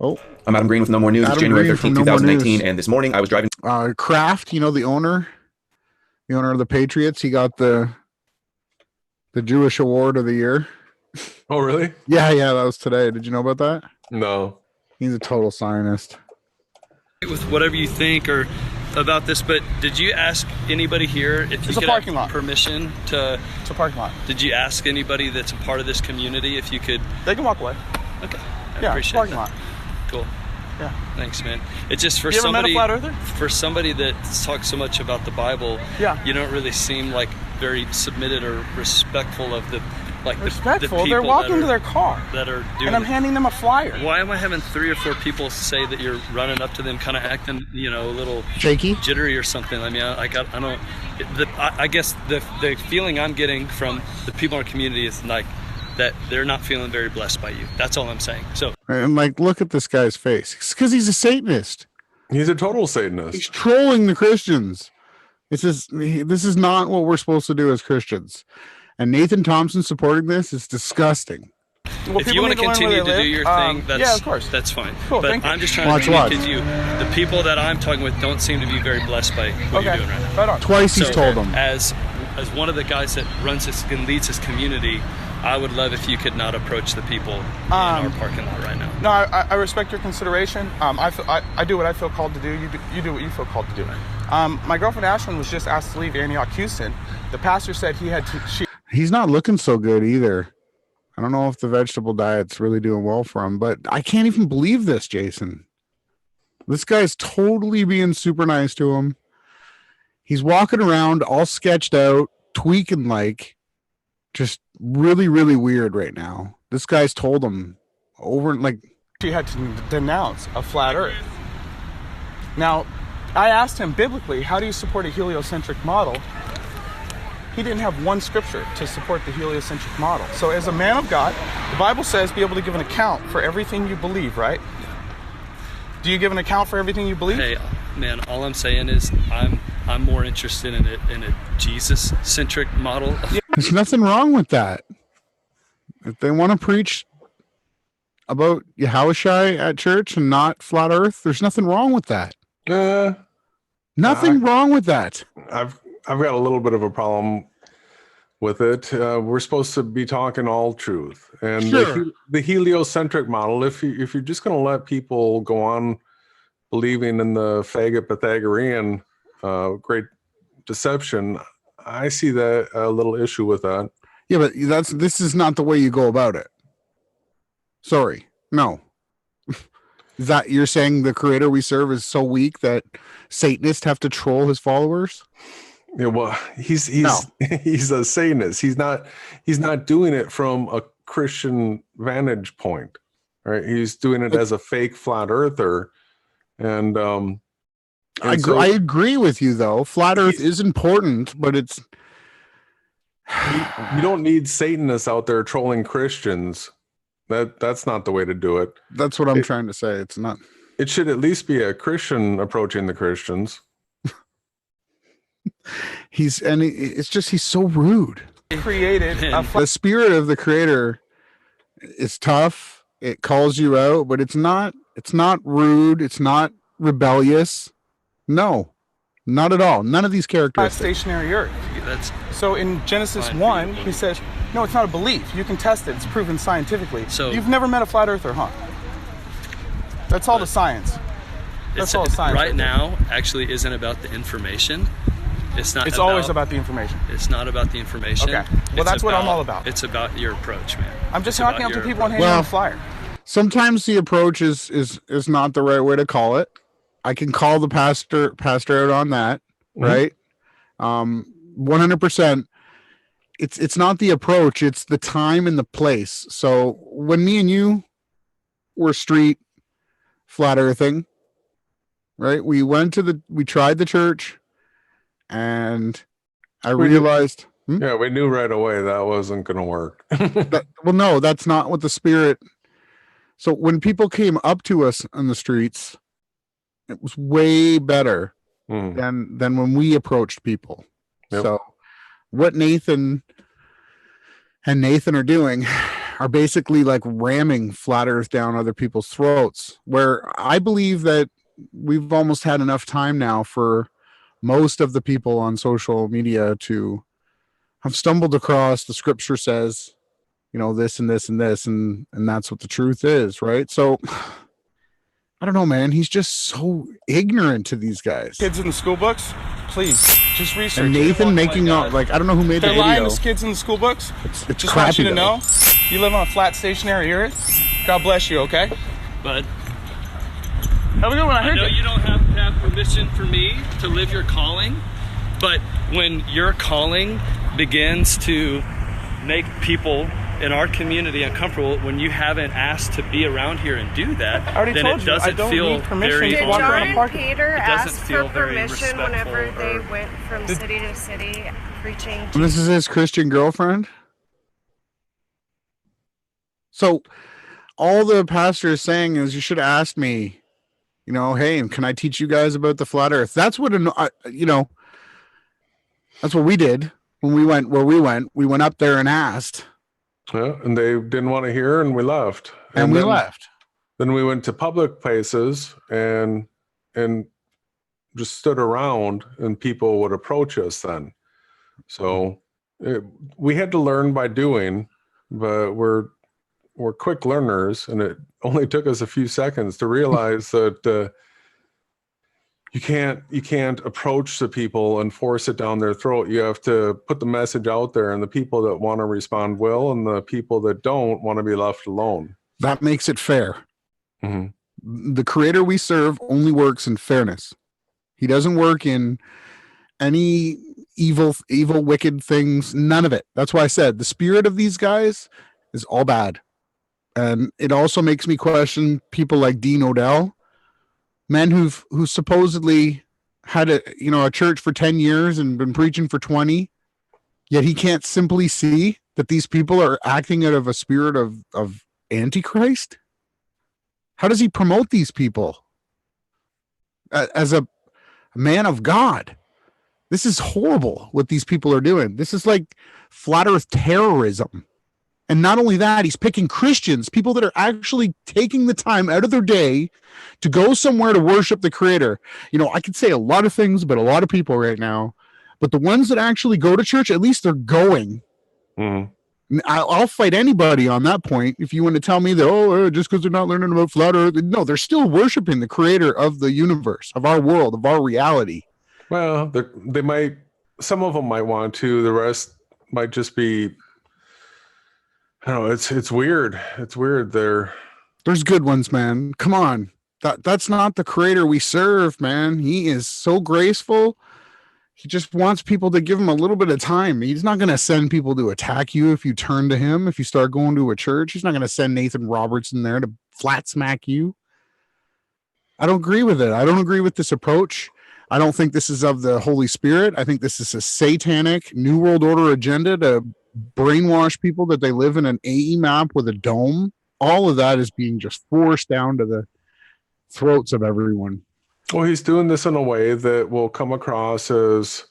Oh, I'm Adam Green with No More News. It's January 13th, 2019, and this morning I was driving. Kraft, the owner of the Patriots, he got the Jewish Award of the Year. Oh, really? Yeah, that was today. Did you know about that? No. He's a total Zionist. With whatever you think or about this, but did you ask anybody here if you could have permission to? It's a parking lot. Did you ask anybody that's a part of this community if you could? They can walk away. Okay. I Yeah, appreciate parking that. lot. Cool. Yeah. Thanks, man. It's just for You ever met a somebody. flat earther? For somebody that talks so much about the Bible. Yeah. You don't really seem like very submitted or respectful of the like respectful. They're walking to their car that are doing, and I'm handing them a flyer. Why am I having 3 or 4 people say that you're running up to them, kind of acting, you know, a little shaky, jittery or something? I mean, I don't. I guess the feeling I'm getting from the people in our community is like that they're not feeling very blessed by you. That's all I'm saying. So, and like, look at this guy's face. It's because he's a Satanist. He's a total Satanist. He's trolling the Christians. This is not what we're supposed to do as Christians. And Nathan Thompson supporting this is disgusting. Well, if you want to continue to do your thing, yeah, of course, that's fine. Cool, but I'm just trying to communicate to you. The people that I'm talking with don't seem to be very blessed by what you're doing right now. Right on. Twice he's told them. As one of the guys that runs this and leads this community, I would love if you could not approach the people in our parking lot right now. No, I respect your consideration. I do what I feel called to do. You do what you feel called to do. My girlfriend Ashlyn was just asked to leave Antioch, Houston. The pastor said he had to. He's not looking so good either. I don't know if the vegetable diet's really doing well for him, but I can't even believe this, Jason. This guy's totally being super nice to him. He's walking around all sketched out, tweaking like, just really, really weird right now. This guy's told him over and like. She had to denounce a flat earth. Now, I asked him biblically, how do you support a heliocentric model? He didn't have one scripture to support the heliocentric model. So as a man of God, the Bible says be able to give an account for everything you believe, right? Do you give an account for everything you believe? Hey, man, all I'm saying is I'm more interested in a Jesus-centric model. There's nothing wrong with that. If they want to preach about Yahushua at church and not flat earth, there's nothing wrong with that. Nothing wrong with that. I've got a little bit of a problem with it. We're supposed to be talking all truth, and sure. the heliocentric model. If you're just going to let people go on believing in the faggot Pythagorean great deception, I see that a little issue with that. Yeah, but this is not the way you go about it. Sorry, no. Is that you're saying the creator we serve is so weak that Satanists have to troll his followers? Yeah, well, he's a Satanist. He's not doing it from a Christian vantage point, right? He's doing it as a fake flat earther, and I agree with you though. Flat Earth is important, but it's you don't need Satanists out there trolling Christians. That's not the way to do it. That's what I'm trying to say. It's not. It should at least be a Christian approaching the Christians. It's just he's so rude. Created the spirit of the creator is tough. It calls you out, but it's not rude. It's not rebellious. No, not at all. None of these characters. Stationary Earth. So in Genesis 1, he says, no, it's not a belief. You can test it. It's proven scientifically. So you've never met a flat earther, huh? That's all the science. That's all the science. Right now, actually, isn't about the information. It's not. It's always about the information. It's not about the information. Okay. Well, that's what I'm all about. It's about your approach, man. I'm just knocking up to people and handing them a flyer. Sometimes the approach is not the right way to call it. I can call the pastor out on that, right? 100%. It's not the approach, it's the time and the place. So when me and you were street flat earthing, right? We tried the church, and I realized. Yeah, we knew right away that wasn't going to work. Well, no, that's not what the spirit. So when people came up to us on the streets, it was way better than when we approached people. Yep. So what Nathan are doing are basically like ramming flat earth down other people's throats, where I believe that we've almost had enough time now for most of the people on social media to have stumbled across the scripture says, this and this and this, and that's what the truth is, right? So I don't know, man. He's just so ignorant to these guys. Kids in the school books, please just research. And Nathan making up, I don't know who made the video. They're lying to kids in the school books. It's just crappy, want you to know, you live on a flat stationary earth. God bless you, okay? But have a good one. I know you don't have to have permission for me to live your calling, but when your calling begins to make people in our community uncomfortable when you haven't asked to be around here and do that, I already then told it you, I doesn't don't feel need permission very to Did walk John around vulnerable. and Peter It ask doesn't for feel very permission whenever respectful they or- went from city to city preaching? And this is his Christian girlfriend. So all the pastor is saying is, you should have asked me, you know, hey, can I teach you guys about the flat earth? That's what, you know, that's what we did when we went where we went. We went up there and asked. Yeah, and they didn't want to hear, and we left. And we then, left. Then we went to public places and just stood around, and people would approach us then. So we had to learn by doing, but we're quick learners, and it only took us a few seconds to realize that you can't approach the people and force it down their throat. You have to put the message out there, and the people that want to respond will, and the people that don't want to be left alone. That makes it fair. Mm-hmm. The creator we serve only works in fairness. He doesn't work in any evil, wicked things. None of it. That's why I said the spirit of these guys is all bad. And it also makes me question people like Dean Odle, men who supposedly had a church for 10 years and been preaching for 20, yet he can't simply see that these people are acting out of a spirit of Antichrist. How does he promote these people as a man of God? This is horrible what these people are doing. This is like flat earth terrorism. And not only that, he's picking Christians, people that are actually taking the time out of their day to go somewhere to worship the creator. You know, I could say a lot of things about a lot of people right now, but the ones that actually go to church, at least they're going. Mm-hmm. I'll fight anybody on that point. If you want to tell me that, just because they're not learning about flat earth. No, they're still worshiping the creator of the universe, of our world, of our reality. Well, they might, some of them might want to, the rest might just be, I don't know, it's weird. It's weird. There's good ones, man. Come on. That's not the creator we serve, man. He is so graceful. He just wants people to give him a little bit of time. He's not going to send people to attack you if you turn to him, if you start going to a church. He's not going to send Nathan Roberts in there to flat smack you. I don't agree with it. I don't agree with this approach. I don't think this is of the Holy Spirit. I think this is a satanic New World Order agenda to brainwash people that they live in an AE map with a dome. All of that is being just forced down to the throats of everyone. Well, he's doing this in a way that will come across as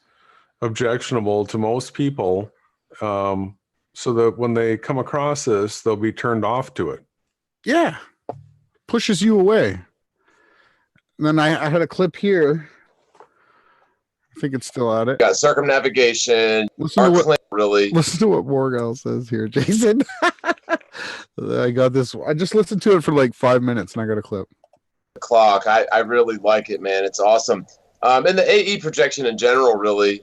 objectionable to most people, so that when they come across this, they'll be turned off to it. Yeah. Pushes you away. And then I had a clip here. I think it's still at it. Got circumnavigation. Listen to what Morgal says here, Jason. I got this. I just listened to it for like 5 minutes and I got a clip. Clock. I really like it, man. It's awesome. And the AE projection in general, really,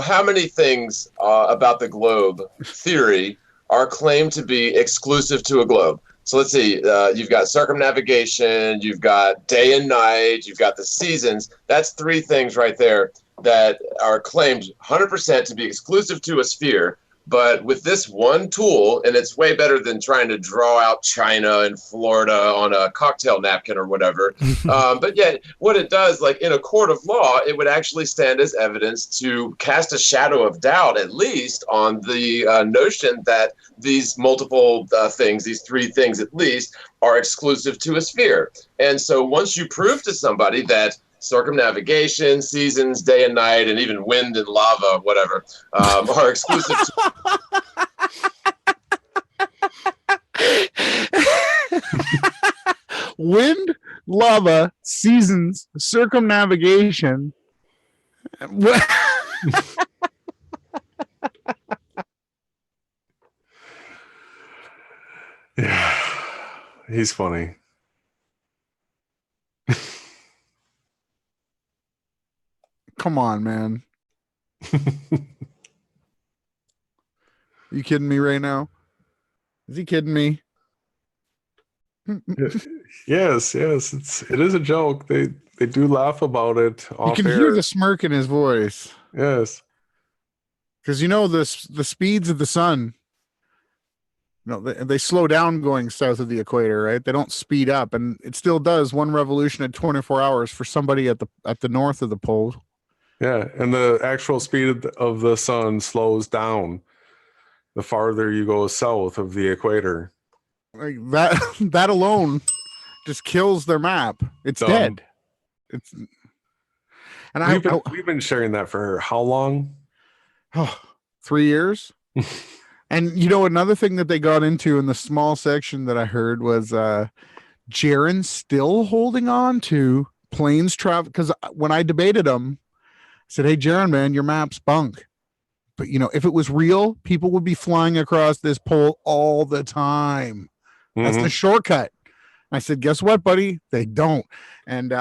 how many things about the globe theory are claimed to be exclusive to a globe? So let's see, you've got circumnavigation, you've got day and night, you've got the seasons. That's three things right there that are claimed 100% to be exclusive to a sphere. But with this one tool, and it's way better than trying to draw out China and Florida on a cocktail napkin or whatever. But yet what it does, like in a court of law, it would actually stand as evidence to cast a shadow of doubt, at least, on the notion that these multiple things, these three things at least, are exclusive to a sphere. And so once you prove to somebody that circumnavigation, seasons, day and night, and even wind and lava, whatever, are exclusive Wind, lava, seasons, circumnavigation. Yeah, he's funny. Come on, man. You kidding me right now? Is he kidding me? Yes, it is a joke. They do laugh about it off You can air. hear the smirk in his voice. Yes. Because the speeds of the sun they slow down going south of the equator, right? They don't speed up, and it still does one revolution at 24 hours for somebody at the north of the pole. Yeah, and the actual speed of the sun slows down the farther you go south of the equator. Like that alone just kills their map. It's dead. It's and we've been sharing that for how long? 3 years. And another thing that they got into in the small section that I heard was Jaron still holding on to planes travel, because when I debated him, I said, "Hey, Jaron, man, your map's bunk. But if it was real, people would be flying across this pole all the time. That's the shortcut." I said, "Guess what, buddy? They don't." And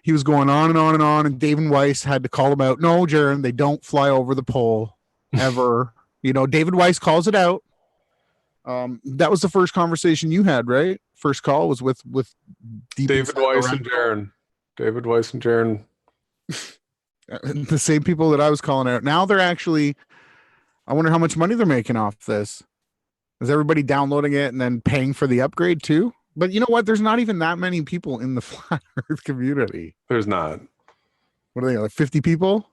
he was going on and on and on. And David Weiss had to call him out. "No, Jaron, they don't fly over the pole ever." David Weiss calls it out. That was the first conversation you had, right? First call was with David Weiss and Jaron. David Weiss and Jaron. The same people that I was calling out. Now they're actually, I wonder how much money they're making off this. Is everybody downloading it and then paying for the upgrade too? But you know what? There's not even that many people in the Flat Earth community. There's not. What are they, like 50 people?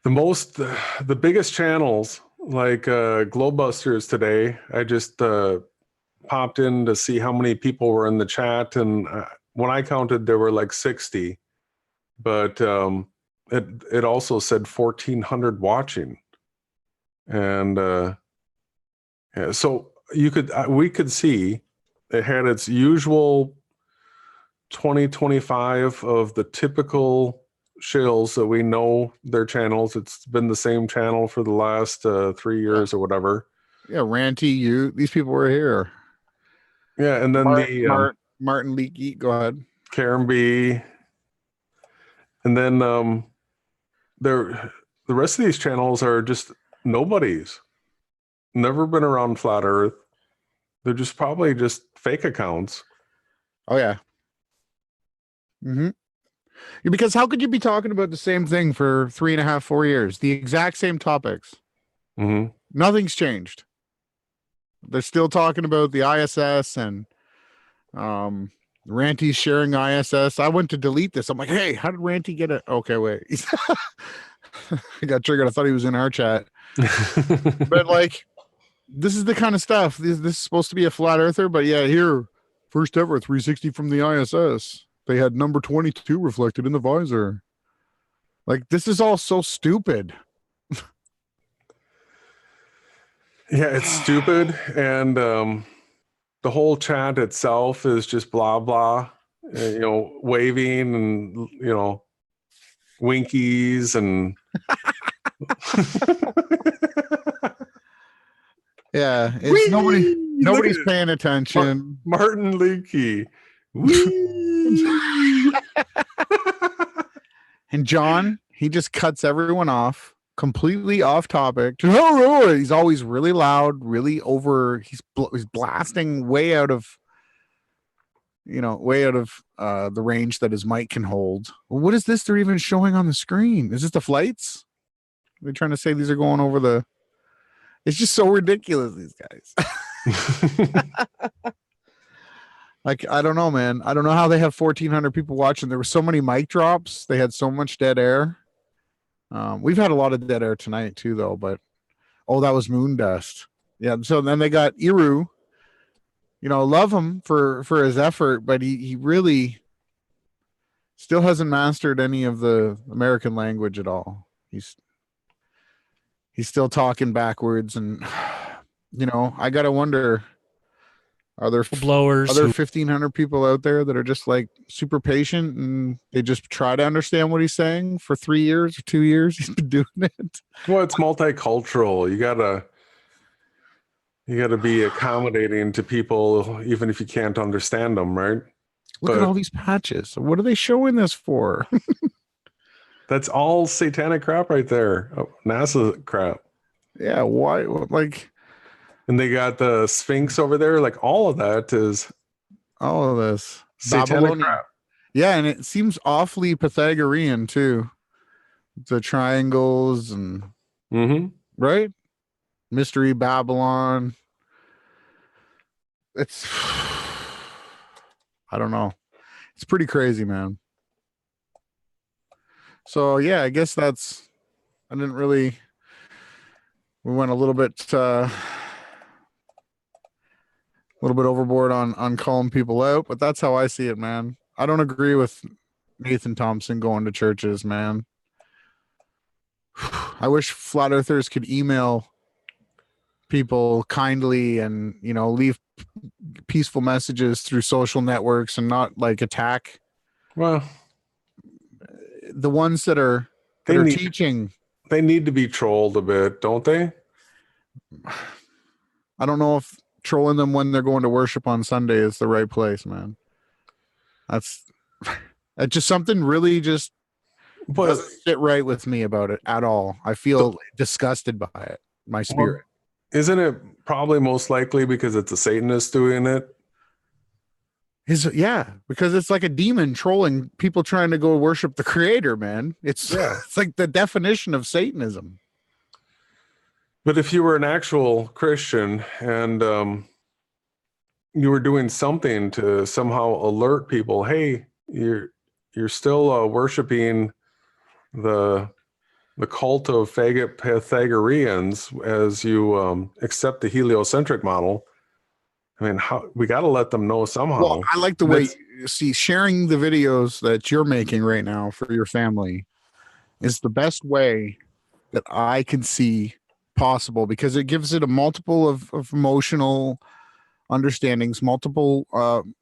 The biggest channels like Globebusters today, I just popped in to see how many people were in the chat, and when I counted there were like 60, but it also said 1,400 watching. And yeah, so we could see it had its usual 20-25 of the typical shills that we know their channels. It's been the same channel for the last 3 years or whatever. Yeah, Ranty, these people were here. Yeah, and then Martin Leakey, go ahead. Karen B. And then the rest of these channels are just nobodies. Never been around Flat Earth. They're just probably just fake accounts. Oh yeah. Because how could you be talking about the same thing for 3.5, 4 years? The exact same topics. Nothing's changed. They're still talking about the ISS and Ranty's sharing ISS. I went to delete this. I'm like, hey, how did Ranty get it? Okay, wait. I got triggered. I thought he was in our chat. But like, this is the kind of stuff. This is supposed to be a flat earther, but yeah, here, first ever 360 from the ISS. They had number 22 reflected in the visor. Like, this is all so stupid. Yeah, it's stupid. And the whole chat itself is just blah, blah, waving and, winkies and. Yeah, it's nobody's paying attention. Martin Leakey. And John, he just cuts everyone off, completely off topic. He's always really loud, really over. He's blasting way out of the range that his mic can hold. What is this they're even showing on the screen? Is this the flights? They're trying to say these are going over the. It's just so ridiculous, these guys. Like, I don't know, man. I don't know how they have 1,400 people watching. There were so many mic drops. They had so much dead air. We've had a lot of dead air tonight too, though. But that was moon dust. Yeah. So then they got Iru. Love him for his effort, but he really still hasn't mastered any of the American language at all. He's still talking backwards, and I gotta wonder. Are there 1,500 people out there that are just like super patient and they just try to understand what he's saying for 3 years or 2 years? He's been doing it. Well, it's multicultural. You gotta be accommodating to people, even if you can't understand them, right? Look at all these patches. What are they showing this for? That's all satanic crap right there. Oh, NASA crap. Yeah. Why? Like. And they got the Sphinx over there. Like, all of that is all of this satanic crap. Yeah, and it seems awfully Pythagorean too. The triangles and right. Mystery Babylon. It's, I don't know. It's pretty crazy, man. So yeah, I guess we went a little bit overboard on calling people out, but that's how I see it, man. I don't agree with Nathan Thompson going to churches, man. I wish flat earthers could email people kindly and, you know, leave peaceful messages through social networks and not like attack. Well, the ones that are teaching. They need to be trolled a bit, don't they? I don't know if trolling them when they're going to worship on Sunday is the right place, man. That's just something really just doesn't sit right with me about it at all. I feel disgusted by it, my spirit. Isn't it probably most likely because it's a Satanist doing it? Yeah, because it's like a demon trolling people trying to go worship the creator, man. It's like the definition of Satanism. But if you were an actual Christian and you were doing something to somehow alert people, hey, you're still worshiping the cult of faggot Pythagoreans as you accept the heliocentric model. I mean, we got to let them know somehow. Well, I like the way you see sharing the videos that you're making right now for your family is the best way that I can see possible, because it gives it a multiple of emotional understandings, multiple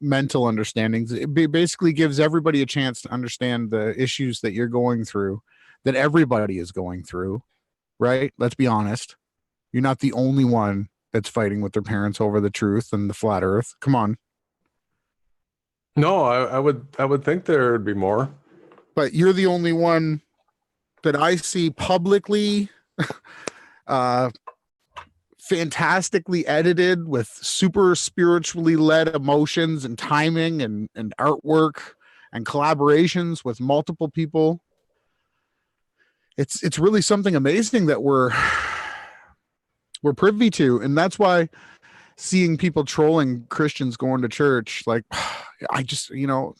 mental understandings. It basically gives everybody a chance to understand the issues that you're going through, that everybody is going through, right? Let's be honest. You're not the only one that's fighting with their parents over the truth and the flat earth. Come on. No, I would think there would be more. But you're the only one that I see publicly fantastically edited with super spiritually led emotions and timing and artwork and collaborations with multiple people. It's really something amazing that we're privy to. And that's why seeing people trolling Christians going to church, like, I just, you know,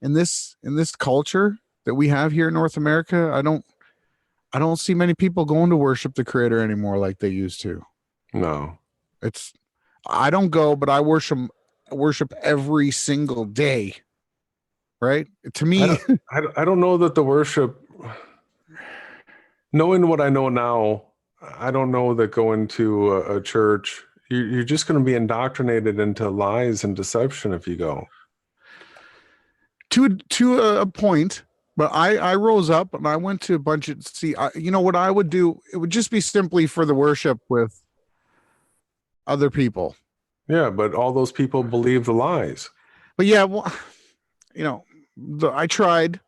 in this culture that we have here in North America, I don't see many people going to worship the creator anymore like they used to. No. I don't go, but I worship every single day. Right? To me, I don't know that the worship, knowing what I know now, I don't know that going to a church, you're just going to be indoctrinated into lies and deception if you go. To a point, but I rose up and I went to a bunch of, you know what I would do? It would just be simply for the worship with other people. Yeah, but all those people believe the lies. But yeah, well, you know, I tried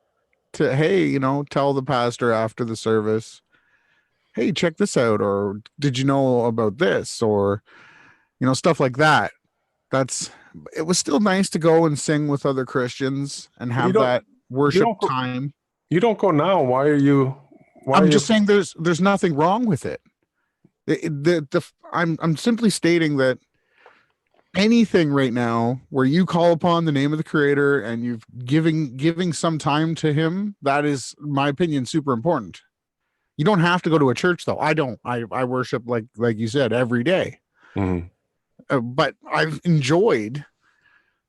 to, hey, you know, tell the pastor after the service, hey, check this out, or did you know about this, or, you know, stuff like that. It was still nice to go and sing with other Christians and have that worship time. You don't go now. Why are you? I'm just saying there's nothing wrong with it. I'm simply stating that anything right now where you call upon the name of the creator and you've giving some time to him, that is, in my opinion, super important. You don't have to go to a church though. I don't. I worship like you said every day. Mm-hmm. But I've enjoyed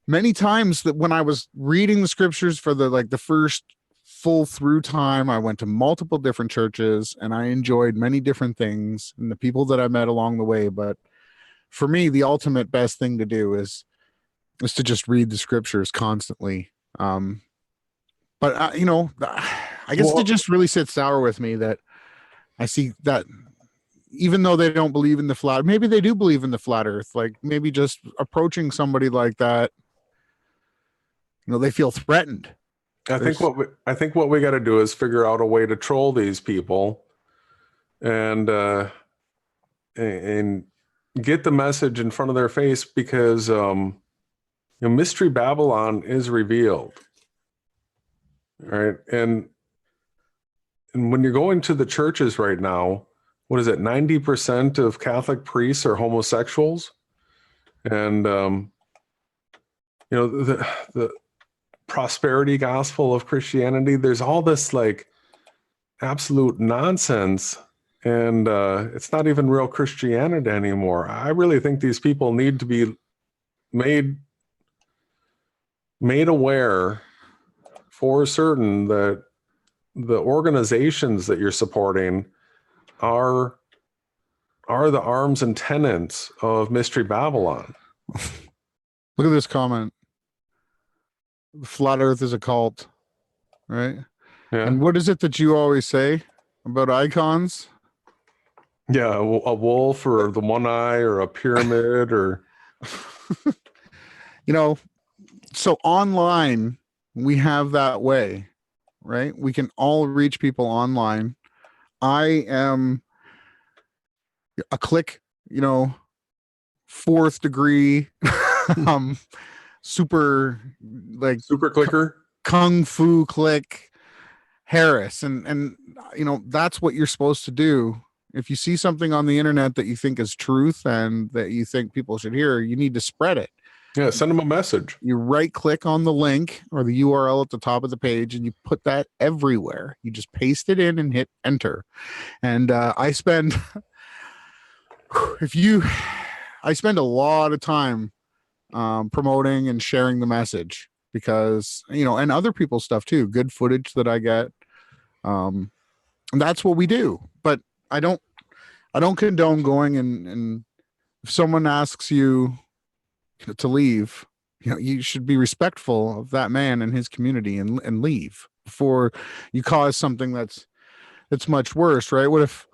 many times that when I was reading the scriptures for the first full through time, I went to multiple different churches and I enjoyed many different things and the people that I met along the way. But for me, the ultimate best thing to do is to just read the scriptures constantly. But you know, I guess it just really sits sour with me that I see that even though they don't believe in the flat, maybe they do believe in the flat earth, like maybe just approaching somebody like that, you know, they feel threatened. I think what we got to do is figure out a way to troll these people and get the message in front of their face, because you know, Mystery Babylon is revealed. All right. And when you're going to the churches right now, what is it? 90% of Catholic priests are homosexuals. And, the prosperity gospel of Christianity, there's all this like absolute nonsense. And it's not even real Christianity anymore. I really think these people need to be made aware for certain that the organizations that you're supporting are the arms and tenants of Mystery Babylon. Look at this comment. Flat Earth is a cult, right? Yeah. And what is it that you always say about icons? Yeah, a wolf or the one eye or a pyramid or... So online, we have that way, right? We can all reach people online. I am a click, fourth degree, super clicker, kung fu click Harris. And that's what you're supposed to do. If you see something on the internet that you think is truth and that you think people should hear, you need to spread it. Yeah, send them a message. You right click on the link or the URL at the top of the page and you put that everywhere. You just paste it in and hit enter. And I spend a lot of time promoting and sharing the message because, and other people's stuff too, good footage that I get. And that's what we do. But I don't condone going and if someone asks you to leave, you should be respectful of that man and his community and leave before you cause something that's much worse, right? What if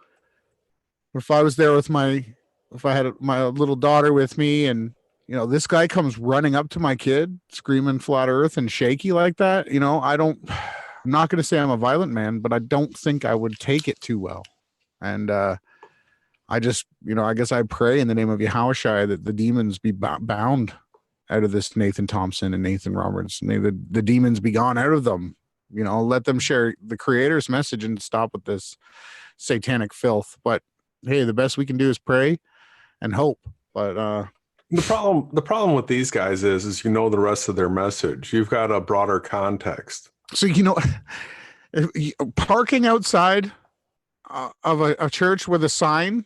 I was there with if I had my little daughter with me and this guy comes running up to my kid screaming flat earth and shaky like that, I'm not going to say I'm a violent man, but I don't think I would take it too well. And I just, I guess I pray in the name of Yahushua that the demons be bound out of this Nathan Thompson and Nathan Roberts. May the demons be gone out of them. Let them share the Creator's message and stop with this satanic filth. But hey, the best we can do is pray and hope. But the problem with these guys is the rest of their message. You've got a broader context. So parking outside of a church with a sign,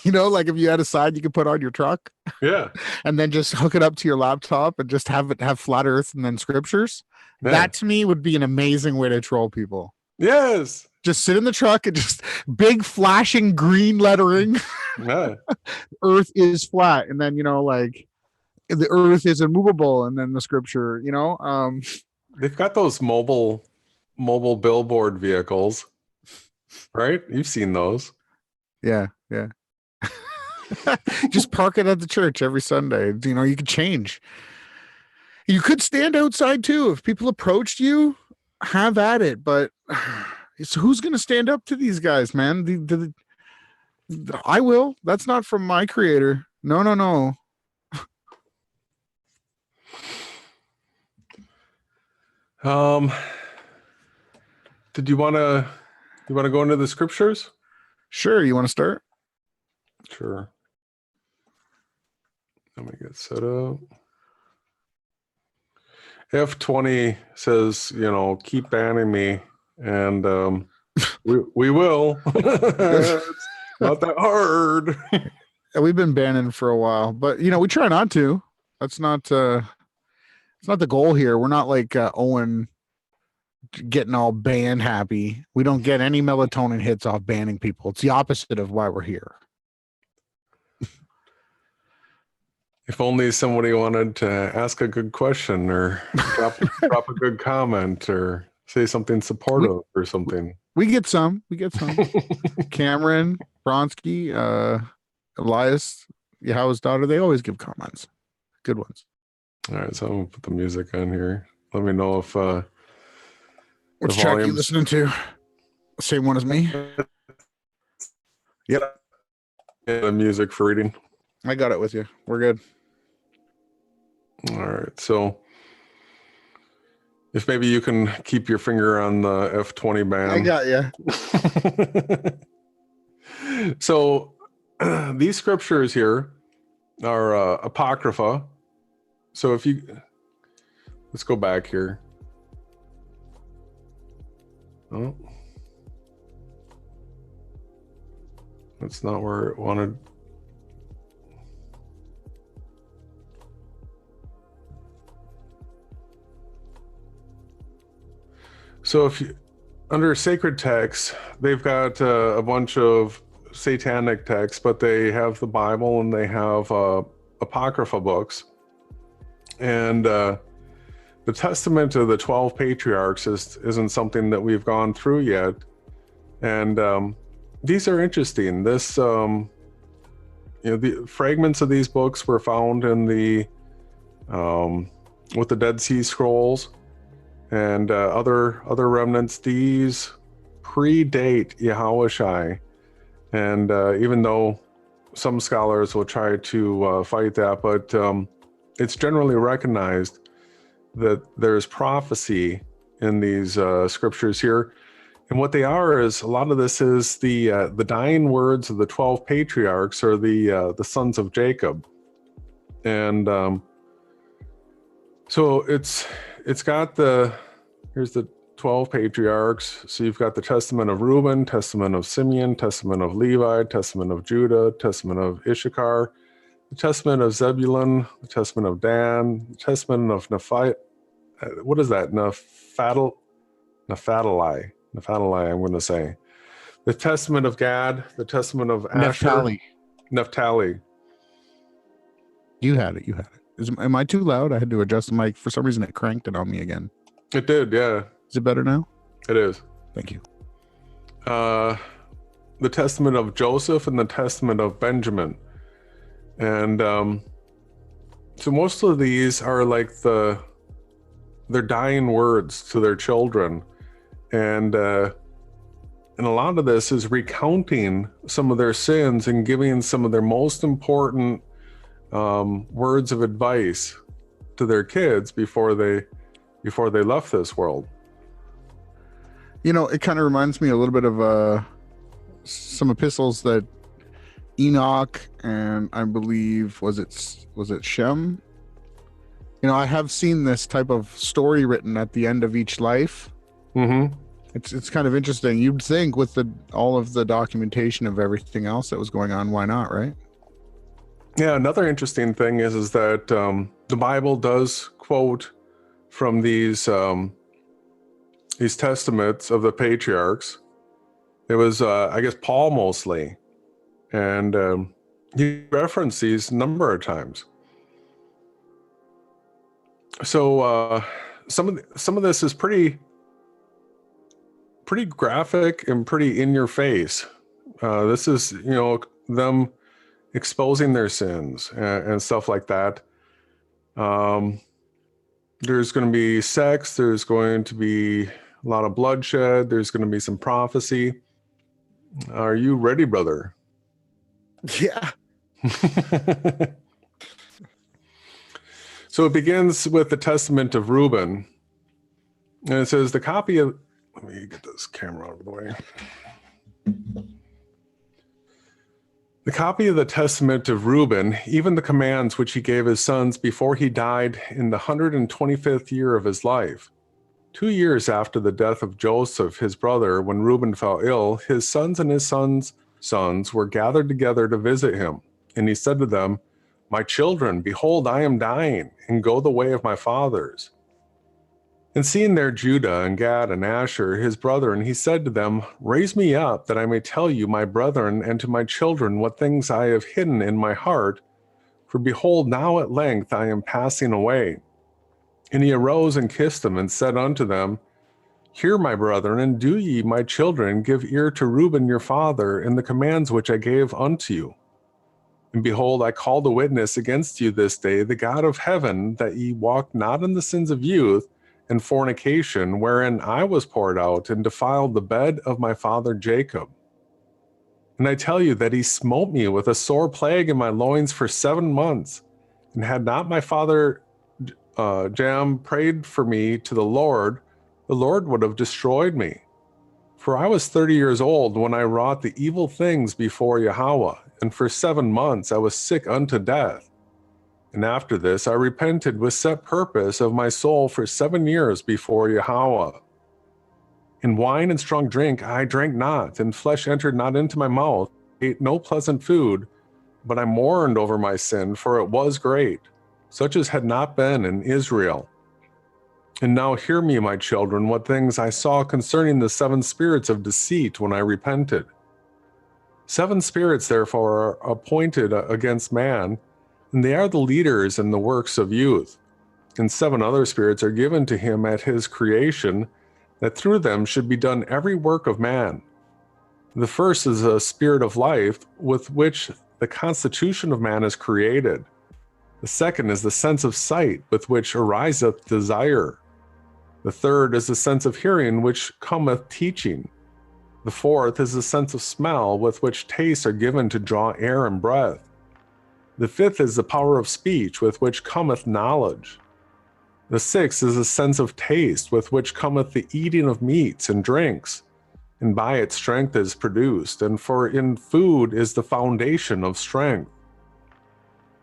like if you had a sign you could put on your truck, and then just hook it up to your laptop and just have it have flat earth and then scriptures. Yeah. That to me would be an amazing way to troll people. Yes. Just sit in the truck and just big flashing green lettering. Yeah. Earth is flat. And then, the earth is immovable. And then the scripture, they've got those mobile billboard vehicles. Right? You've seen those. Yeah. Just park it at the church every Sunday. You could change. You could stand outside too. If people approached you, have at it. But who's going to stand up to these guys, man? I will. That's not from my Creator. No. Did you want to go into the scriptures? Sure. You want to start? Sure. Let me get set up. F20 says, keep banning me, and we will. It's not that hard. We've been banning for a while, but we try not to. That's not it's not the goal here. We're not like Owen getting all band happy. We don't get any melatonin hits off banning people. It's the opposite of why we're here. If only somebody wanted to ask a good question or drop a good comment or say something supportive or something. We get some. Cameron, Bronsky, Elias, Yahweh's daughter, they always give comments. Good ones. All right, so I'm going to put the music on here. Let me know if which track are you listening to? Same one as me? Yep. Yeah, the music for reading. I got it with you. We're good. All right. So if maybe you can keep your finger on the F20 band. I got you. So these scriptures here are apocrypha. So if you, let's go back here. Oh, that's not where it wanted. So if you, under sacred texts, they've got a bunch of satanic texts, but they have the Bible and they have apocrypha books. And the testament of the 12 patriarchs isn't something that we've gone through yet. And these are interesting. This, the fragments of these books were found in the, with the Dead Sea Scrolls and other remnants. These predate Yahushai. And even though some scholars will try to fight that, but it's generally recognized that there's prophecy in these scriptures here. And what they are is, a lot of this is the dying words of the 12 patriarchs, or the sons of Jacob. And so it's got here's the 12 patriarchs. So you've got the testament of Reuben, testament of Simeon, testament of Levi, testament of Judah, testament of Issachar, the testament of Zebulun, the testament of Dan, the testament of Nephi. What is that? Naphtali, I'm going to say. The testament of Gad, the testament of Asher. Naphtali. You had it. Am I too loud? I had to adjust the mic. For some reason, it cranked it on me again. It did, yeah. Is it better now? It is. Thank you. The testament of Joseph and the testament of Benjamin. And so most of these are like their dying words to their children. And a lot of this is recounting some of their sins and giving some of their most important words of advice to their kids before they left this world. It kind of reminds me a little bit of some epistles that Enoch, and I believe was it Shem? I have seen this type of story written at the end of each life. Mm-hmm. It's kind of interesting. You'd think with all of the documentation of everything else that was going on, why not, right? Yeah, another interesting thing is that the Bible does quote from these testaments of the patriarchs. It was, I guess, Paul mostly, and he referenced these a number of times. So some of this is pretty graphic and pretty in your face. This is, them exposing their sins and stuff like that. There's going to be sex. There's going to be a lot of bloodshed. There's going to be some prophecy. Are you ready, brother? Yeah. So it begins with the testament of Reuben. And it says, the copy of... Let me get this camera out of the way. The copy of the testament of Reuben, even the commands which he gave his sons before he died in the 125th year of his life. 2 years after the death of Joseph, his brother, when Reuben fell ill, his sons and his sons' sons were gathered together to visit him. And he said to them, my children, behold, I am dying, and go the way of my fathers. And seeing there Judah and Gad and Asher, his brethren, he said to them, raise me up, that I may tell you, my brethren, and to my children, what things I have hidden in my heart. For behold, now at length I am passing away. And he arose and kissed them, and said unto them, hear, my brethren, and do ye, my children, give ear to Reuben your father, in the commands which I gave unto you. And behold, I called a witness against you this day, the God of heaven, that ye walked not in the sins of youth, and fornication, wherein I was poured out, and defiled the bed of my father Jacob. And I tell you that he smote me with a sore plague in my loins for 7 months. And had not my father Jam prayed for me to the Lord would have destroyed me. For I was 30 years old when I wrought the evil things before Yahweh, and for 7 months I was sick unto death. And after this I repented with set purpose of my soul for 7 years before Yahweh. In wine and strong drink I drank not, and flesh entered not into my mouth, ate no pleasant food, but I mourned over my sin, for it was great, such as had not been in Israel. And now hear me, my children, what things I saw concerning the 7 spirits of deceit when I repented. 7 spirits, therefore, are appointed against man, and they are the leaders in the works of youth. And 7 other spirits are given to him at his creation, that through them should be done every work of man. The first is a spirit of life, with which the constitution of man is created. The second is the sense of sight, with which ariseth desire. The third is the sense of hearing, which cometh teaching. The fourth is the sense of smell, with which tastes are given to draw air and breath. The fifth is the power of speech, with which cometh knowledge. The sixth is the sense of taste, with which cometh the eating of meats and drinks, and by it strength is produced, and for in food is the foundation of strength.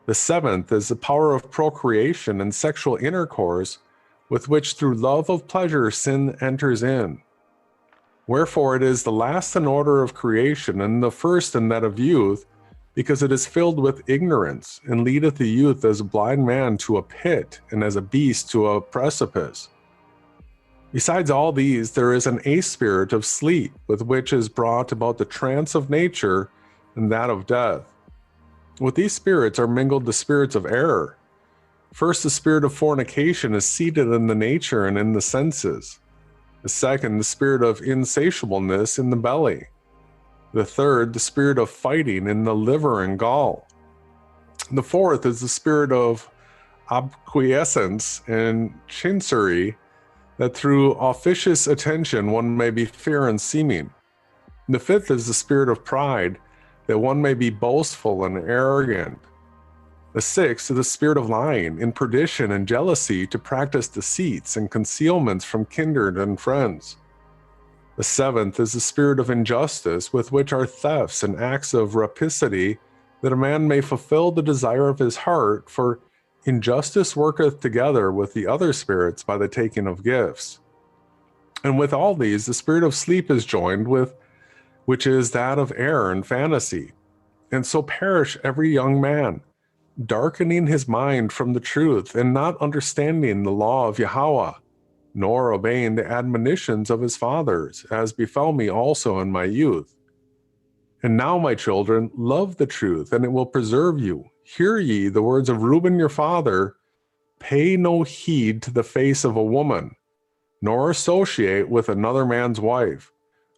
The seventh is the power of procreation and sexual intercourse, with which through love of pleasure sin enters in. Wherefore it is the last in order of creation, and the first in that of youth, because it is filled with ignorance, and leadeth the youth as a blind man to a pit, and as a beast to a precipice. Besides all these, there is an eighth spirit of sleep, with which is brought about the trance of nature and that of death. With these spirits are mingled the spirits of error. First, the spirit of fornication is seated in the nature and in the senses. The second, the spirit of insatiableness in the belly. The third, the spirit of fighting in the liver and gall. The fourth is the spirit of obquiescence and chinsery, that through officious attention one may be fair in seeming. The fifth is the spirit of pride, that one may be boastful and arrogant. The sixth is the spirit of lying, in perdition and jealousy, to practice deceits and concealments from kindred and friends. The seventh is the spirit of injustice, with which are thefts and acts of rapacity, that a man may fulfill the desire of his heart, for injustice worketh together with the other spirits by the taking of gifts. And with all these, the spirit of sleep is joined with, which is that of error and fantasy. And so perish every young man, darkening his mind from the truth, and not understanding the law of Yahweh, nor obeying the admonitions of his fathers, as befell me also in my youth. And now, my children, love the truth, and it will preserve you. Hear ye the words of Reuben your father, pay no heed to the face of a woman, nor associate with another man's wife,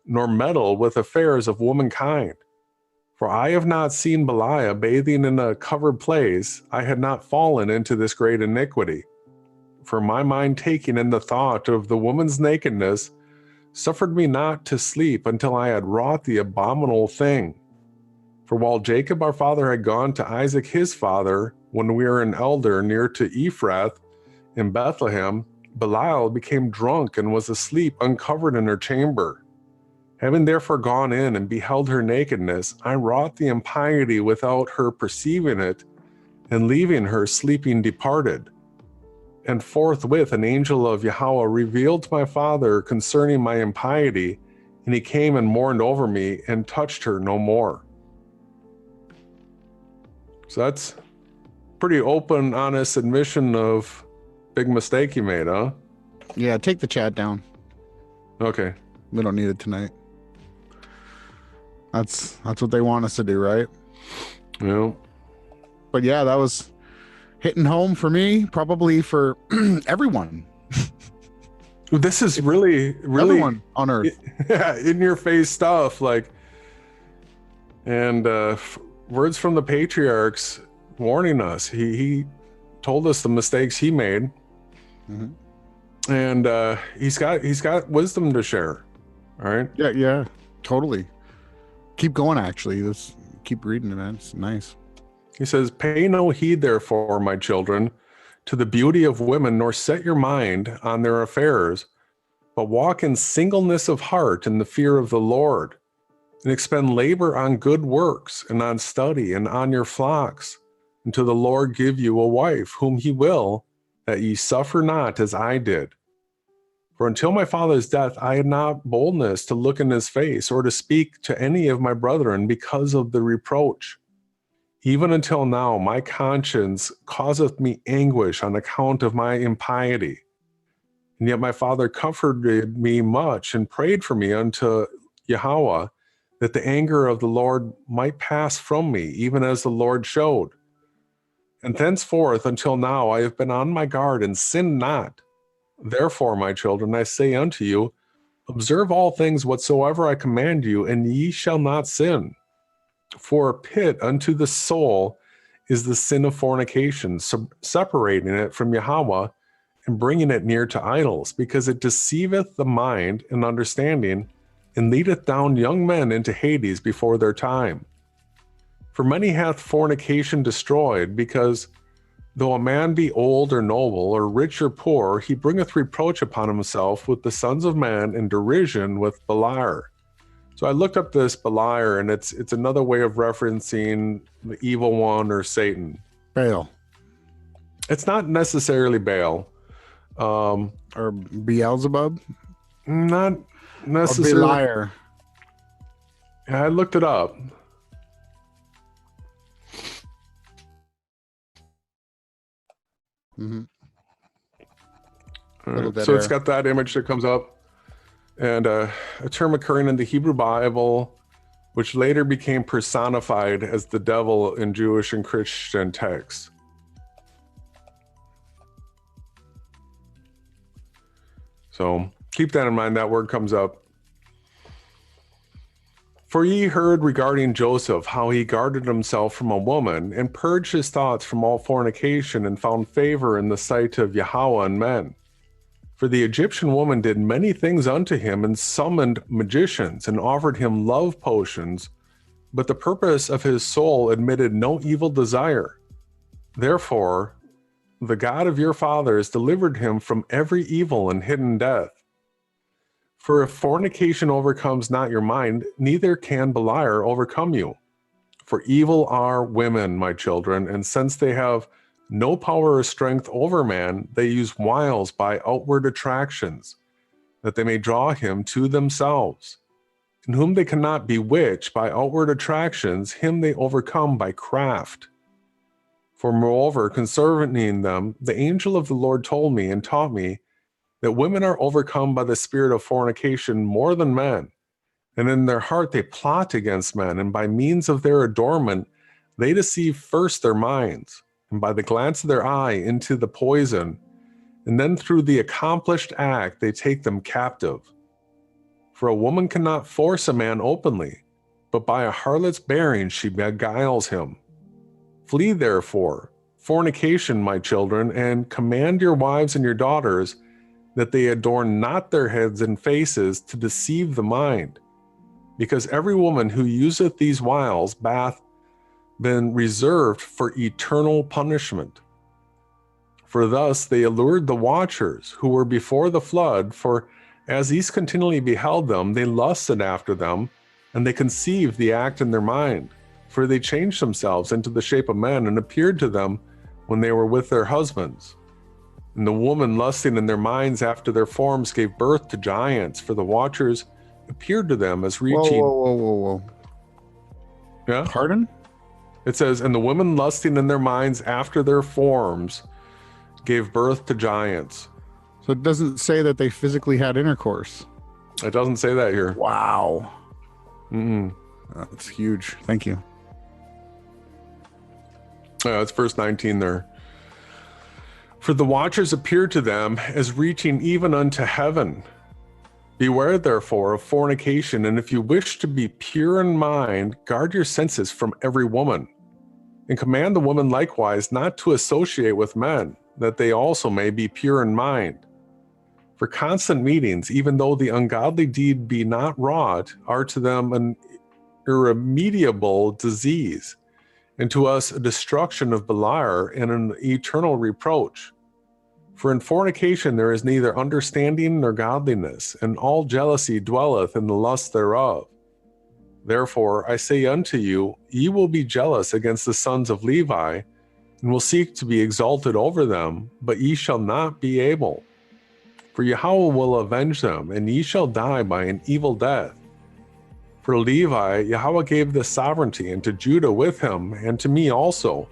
nor meddle with affairs of womankind. For I have not seen Belial bathing in a covered place, I had not fallen into this great iniquity. For my mind taking in the thought of the woman's nakedness suffered me not to sleep until I had wrought the abominable thing. For while Jacob our father had gone to Isaac his father, when we were an elder near to Ephrath in Bethlehem, Belial became drunk and was asleep uncovered in her chamber. Having therefore gone in and beheld her nakedness, I wrought the impiety without her perceiving it, and leaving her sleeping departed. And forthwith an angel of Yahweh revealed to my father concerning my impiety, and he came and mourned over me and touched her no more. So that's pretty open, honest admission of big mistake you made, huh? Yeah, take the chat down. Okay. We don't need it tonight. That's what they want us to do, right? Yeah. But yeah, that was hitting home for me, probably for everyone. This is really everyone on Earth. Yeah, in your face stuff, like, and words from the patriarchs warning us. He told us the mistakes he made, and he's got wisdom to share. All right. Yeah, totally. Keep going. Actually, let's keep reading it, man. It's nice. He says, "Pay no heed, therefore, my children, to the beauty of women, nor set your mind on their affairs, but walk in singleness of heart in the fear of the Lord, and expend labor on good works, and on study, and on your flocks, until the Lord give you a wife, whom he will, that ye suffer not as I did. For until my father's death, I had not boldness to look in his face, or to speak to any of my brethren because of the reproach. Even until now, my conscience causeth me anguish on account of my impiety. And yet my father comforted me much, and prayed for me unto Yahweh, that the anger of the Lord might pass from me, even as the Lord showed. And thenceforth until now I have been on my guard, and sinned not. Therefore, my children, I say unto you, observe all things whatsoever I command you, and ye shall not sin. For a pit unto the soul is the sin of fornication, separating it from Yahweh, and bringing it near to idols, because it deceiveth the mind and understanding, and leadeth down young men into Hades before their time. For many hath fornication destroyed, because though a man be old or noble, or rich or poor, he bringeth reproach upon himself with the sons of men, and derision with Beliar. So I looked up this Beliar, and it's another way of referencing the evil one or Satan. Baal. It's not necessarily Baal. Or Beelzebub? Not necessarily. Or Beliar. Yeah, I looked it up. Mm-hmm. So it's got that image that comes up, and a term occurring in the Hebrew Bible, which later became personified as the devil in Jewish and Christian texts. So keep that in mind. That word comes up. For ye heard regarding Joseph, how he guarded himself from a woman, and purged his thoughts from all fornication, and found favor in the sight of Yahweh and men. For the Egyptian woman did many things unto him, and summoned magicians, and offered him love potions, but the purpose of his soul admitted no evil desire. Therefore, the God of your fathers delivered him from every evil and hidden death. For if fornication overcomes not your mind, neither can Beliar overcome you. For evil are women, my children, and since they have no power or strength over man, they use wiles by outward attractions, that they may draw him to themselves. And whom they cannot bewitch by outward attractions, him they overcome by craft. For moreover, concerning them, the angel of the Lord told me and taught me that women are overcome by the spirit of fornication more than men, and in their heart they plot against men, and by means of their adornment they deceive first their minds, and by the glance of their eye into the poison, and then through the accomplished act they take them captive. For a woman cannot force a man openly, but by a harlot's bearing she beguiles him. Flee therefore fornication, my children, and command your wives and your daughters that they adorn not their heads and faces to deceive the mind, because every woman who useth these wiles hath been reserved for eternal punishment. For thus they allured the watchers who were before the flood, for as these continually beheld them, they lusted after them, and they conceived the act in their mind. For they changed themselves into the shape of men, and appeared to them when they were with their husbands. And the woman lusting in their minds after their forms gave birth to giants, for the watchers appeared to them as reaching... Whoa. Yeah? Pardon? It says, and the women lusting in their minds after their forms gave birth to giants. So it doesn't say that they physically had intercourse. It doesn't say that here. Wow. Mm-mm. That's huge. Thank you. It's verse 19 there. For the watchers appeared to them as reaching even unto heaven. Beware therefore of fornication, and if you wish to be pure in mind, guard your senses from every woman, and command the woman likewise not to associate with men, that they also may be pure in mind. For constant meetings, even though the ungodly deed be not wrought, are to them an irremediable disease, and to us a destruction of Beliar and an eternal reproach. For in fornication there is neither understanding nor godliness, and all jealousy dwelleth in the lust thereof. Therefore I say unto you, ye will be jealous against the sons of Levi, and will seek to be exalted over them, but ye shall not be able. For Yahweh will avenge them, and ye shall die by an evil death. For Levi, Yahweh gave the sovereignty, and to Judah with him, and to me also,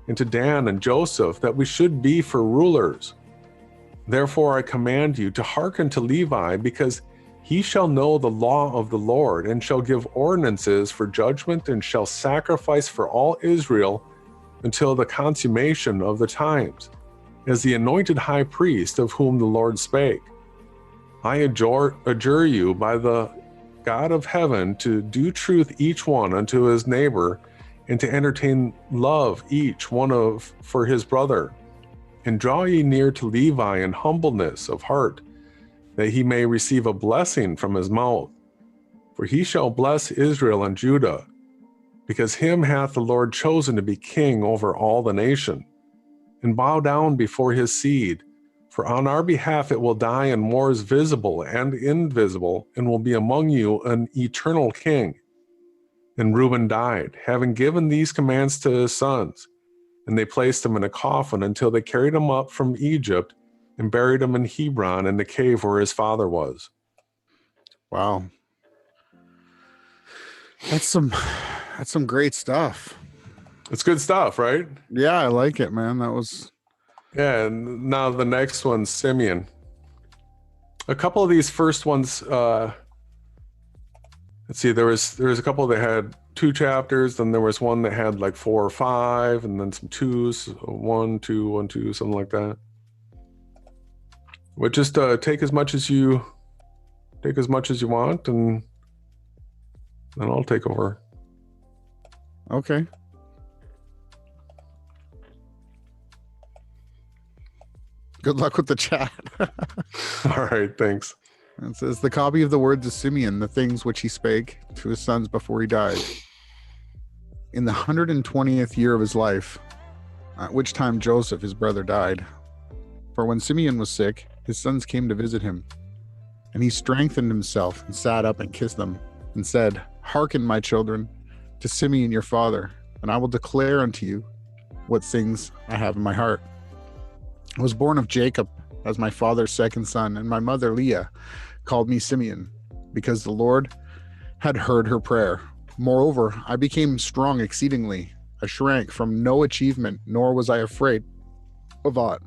and to Dan and Joseph, that we should be for rulers. Therefore I command you to hearken to Levi, because he shall know the law of the Lord, and shall give ordinances for judgment, and shall sacrifice for all Israel until the consummation of the times, as the anointed high priest of whom the Lord spake. I adjure you by the God of heaven to do truth each one unto his neighbor, and to entertain love each one for his brother. And draw ye near to Levi in humbleness of heart, that he may receive a blessing from his mouth. For he shall bless Israel and Judah, because him hath the Lord chosen to be king over all the nation. And bow down before his seed, for on our behalf it will die in wars visible and invisible, and will be among you an eternal king. And Reuben died, having given these commands to his sons. And they placed him in a coffin until they carried him up from Egypt and buried him in Hebron in the cave where his father was. Wow. That's some great stuff. It's good stuff, right? Yeah, I like it, man. That was... Yeah, and now the next one's Simeon. A couple of these first ones, let's see, there was a couple that had 2 chapters, then there was one that had like 4 or 5, and then some 2s, 1, 2, 1, 2, something like that. But just take as much as you want, and then I'll take over. Okay. Good luck with the chat. All right, thanks. It says, the copy of the words of Simeon, the things which he spake to his sons before he died. In the 120th year of his life, at which time Joseph, his brother, died. For when Simeon was sick, his sons came to visit him. And he strengthened himself and sat up and kissed them, and said, Hearken, my children, to Simeon your father, and I will declare unto you what things I have in my heart. I was born of Jacob as my father's second son, and my mother Leah called me Simeon, because the Lord had heard her prayer. Moreover, I became strong exceedingly. I shrank from no achievement, nor was I afraid of aught.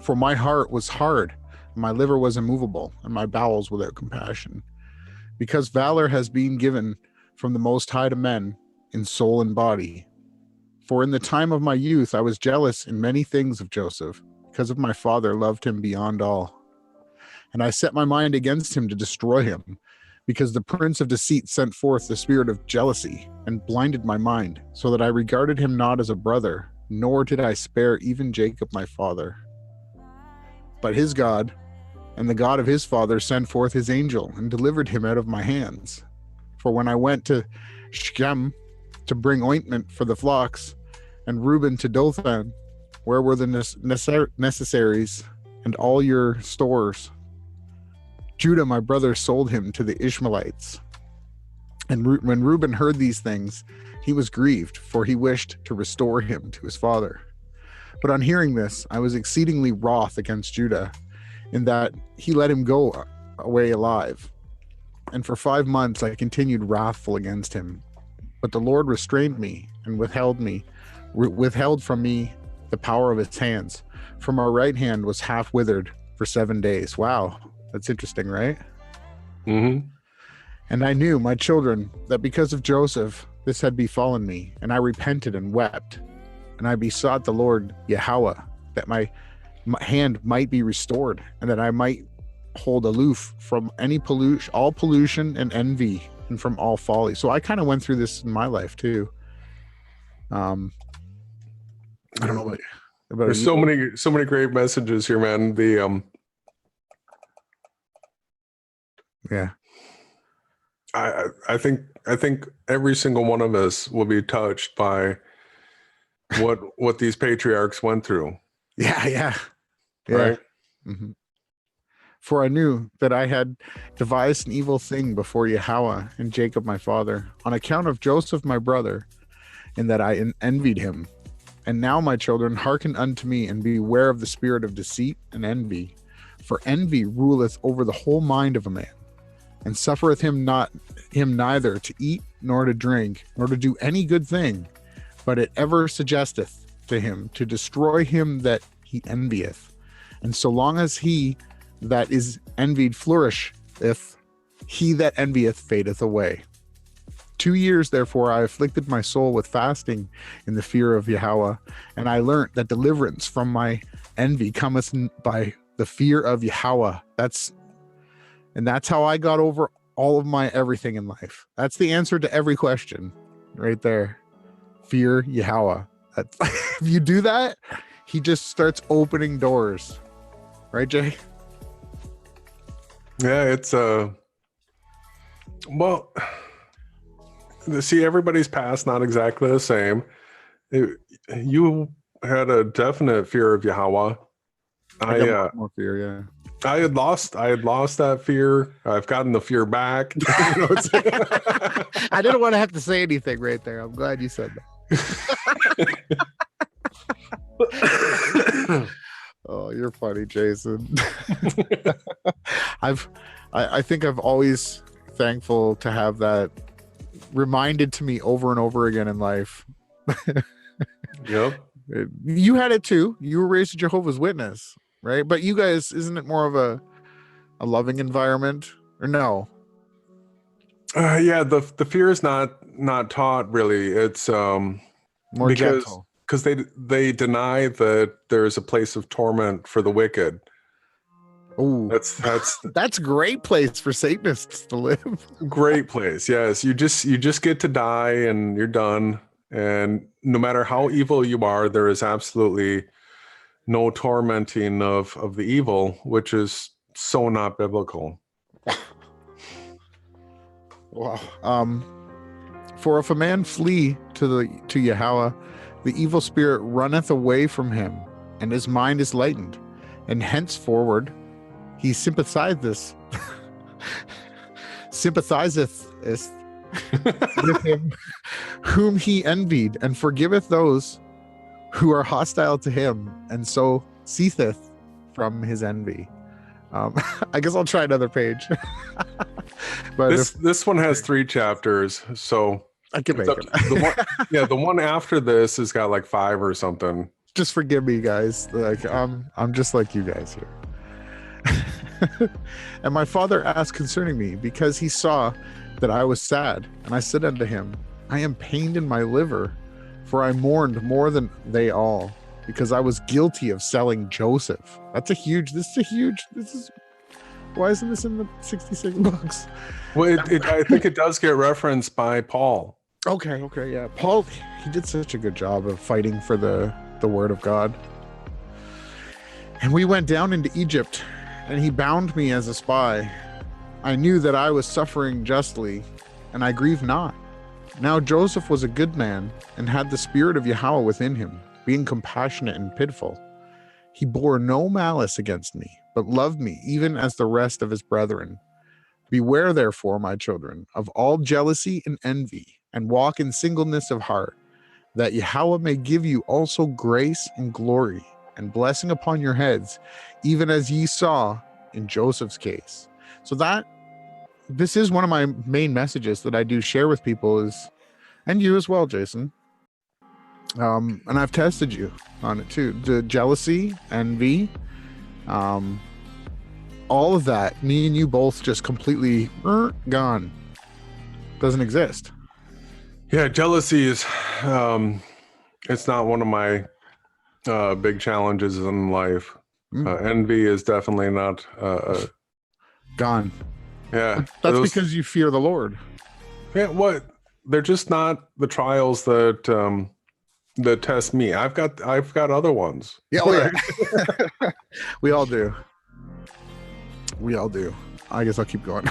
For my heart was hard, and my liver was immovable, and my bowels without compassion. Because valor has been given from the Most High to men in soul and body. For in the time of my youth I was jealous in many things of Joseph, because of my father loved him beyond all. And I set my mind against him to destroy him, because the prince of deceit sent forth the spirit of jealousy, and blinded my mind, so that I regarded him not as a brother, nor did I spare even Jacob my father. But his God, and the God of his father, sent forth his angel, and delivered him out of my hands. For when I went to Shechem to bring ointment for the flocks, and Reuben to Dothan, where were the necessaries and all your stores? Judah, my brother, sold him to the Ishmaelites. And when Reuben heard these things, he was grieved, for he wished to restore him to his father. But on hearing this, I was exceedingly wroth against Judah, in that he let him go away alive. And for 5 months I continued wrathful against him. But the Lord restrained me, and withheld from me the power of his hands. For my right hand was half withered for 7 days. Wow, that's interesting, right? Mm-hmm. And I knew, my children, that because of Joseph this had befallen me, and I repented and wept. And I besought the Lord Yahweh that my hand might be restored, and that I might hold aloof from any all pollution and envy, and from all folly. So I kind of went through this in my life too. I don't know about there's so many great messages here, man. Yeah. I think every single one of us will be touched by what these patriarchs went through. Yeah. Right. Mm-hmm. For I knew that I had devised an evil thing before Yahweh and Jacob my father, on account of Joseph my brother, and that I envied him. And now, my children, hearken unto me, and beware of the spirit of deceit and envy. For envy ruleth over the whole mind of a man, and suffereth him neither to eat nor to drink, nor to do any good thing, but it ever suggesteth to him to destroy him that he envieth. And so long as he that is envied flourisheth, he that envieth fadeth away. 2 years, therefore, I afflicted my soul with fasting in the fear of Yahweh, and I learnt that deliverance from my envy cometh by the fear of Yahweh. That's how I got over all of my everything in life. That's the answer to every question right there. Fear Yahweh. If you do that, he just starts opening doors. Right, Jay? Yeah, it's well, see, everybody's past not exactly the same. You had a definite fear of Yahweh. I got more fear, yeah. I had lost that fear. I've gotten the fear back. I didn't want to have to say anything right there. I'm glad you said that. Oh, you're funny, Jason. I think I've always thankful to have that reminded to me over and over again in life. Yep. You had it too. You were raised a Jehovah's Witness, right? But you guys, isn't it more of a loving environment, or no? Yeah, the fear is not taught really. It's more gentle. Because they deny that there's a place of torment for the wicked. Oh, that's a great place for Satanists to live. Great place, yes. You just get to die and you're done. And no matter how evil you are, there is absolutely no tormenting of the evil, which is so not biblical. Wow. For if a man flee to Yahweh, the evil spirit runneth away from him, and his mind is lightened, and henceforward he sympathizeth with him whom he envied, and forgiveth those who are hostile to him, and so ceaseth from his envy. I guess I'll try another page. But this one has 3 chapters, so I can make it. The one after this has got like 5 or something. Just forgive me, guys. Like I'm just like you guys here. And my father asked concerning me, because he saw that I was sad. And I said unto him, I am pained in my liver, for I mourned more than they all, because I was guilty of selling Joseph. Why isn't this in the 66 books? Well, I think it does get referenced by Paul. Okay, yeah. Paul, he did such a good job of fighting for the word of God. And we went down into Egypt, and he bound me as a spy. I knew that I was suffering justly, and I grieved not. Now Joseph was a good man, and had the spirit of Yahweh within him, being compassionate and pitiful. He bore no malice against me, but loved me even as the rest of his brethren. Beware therefore, my children, of all jealousy and envy, and walk in singleness of heart, that Yahweh may give you also grace and glory, and blessing upon your heads, even as ye saw in Joseph's case. So this is one of my main messages that I do share with people is, and you as well, Jason. And I've tested you on it too. The jealousy, envy, all of that, me and you both just completely gone. Doesn't exist. Yeah, jealousy is, it's not one of my big challenges in life. Envy is definitely not gone. Yeah, that's because you fear the Lord. Yeah, what? They're just not the trials that that test me. I've got other ones. Yeah, oh yeah. We all do. I guess I'll keep going.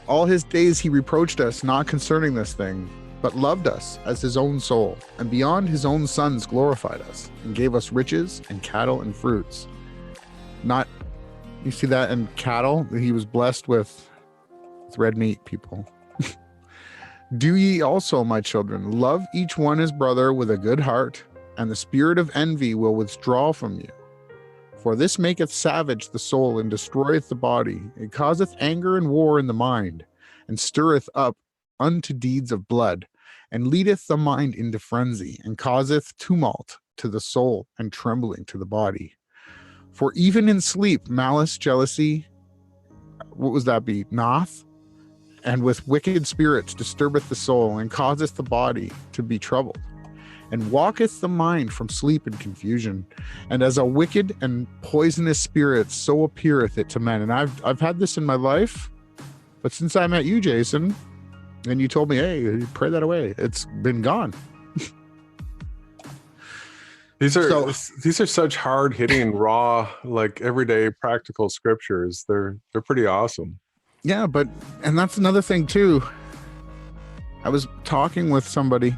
All his days he reproached us not concerning this thing, but loved us as his own soul, and beyond his own sons glorified us, and gave us riches and cattle and fruits. Not, you see that in cattle? He was blessed with red meat, people. Do ye also, my children, love each one his brother with a good heart, and the spirit of envy will withdraw from you. For this maketh savage the soul, and destroyeth the body. It causeth anger and war in the mind, and stirreth up unto deeds of blood, and leadeth the mind into frenzy, and causeth tumult to the soul, and trembling to the body. For even in sleep, malice, jealousy, what was that be? Noth? And with wicked spirits disturbeth the soul, and causeth the body to be troubled, and walketh the mind from sleep and confusion. And as a wicked and poisonous spirit, so appeareth it to men. And I've had this in my life, but since I met you, Jason, and you told me, hey, pray that away, it's been gone. These are such hard hitting, raw, like everyday practical scriptures. They're pretty awesome. Yeah, and that's another thing too. I was talking with somebody,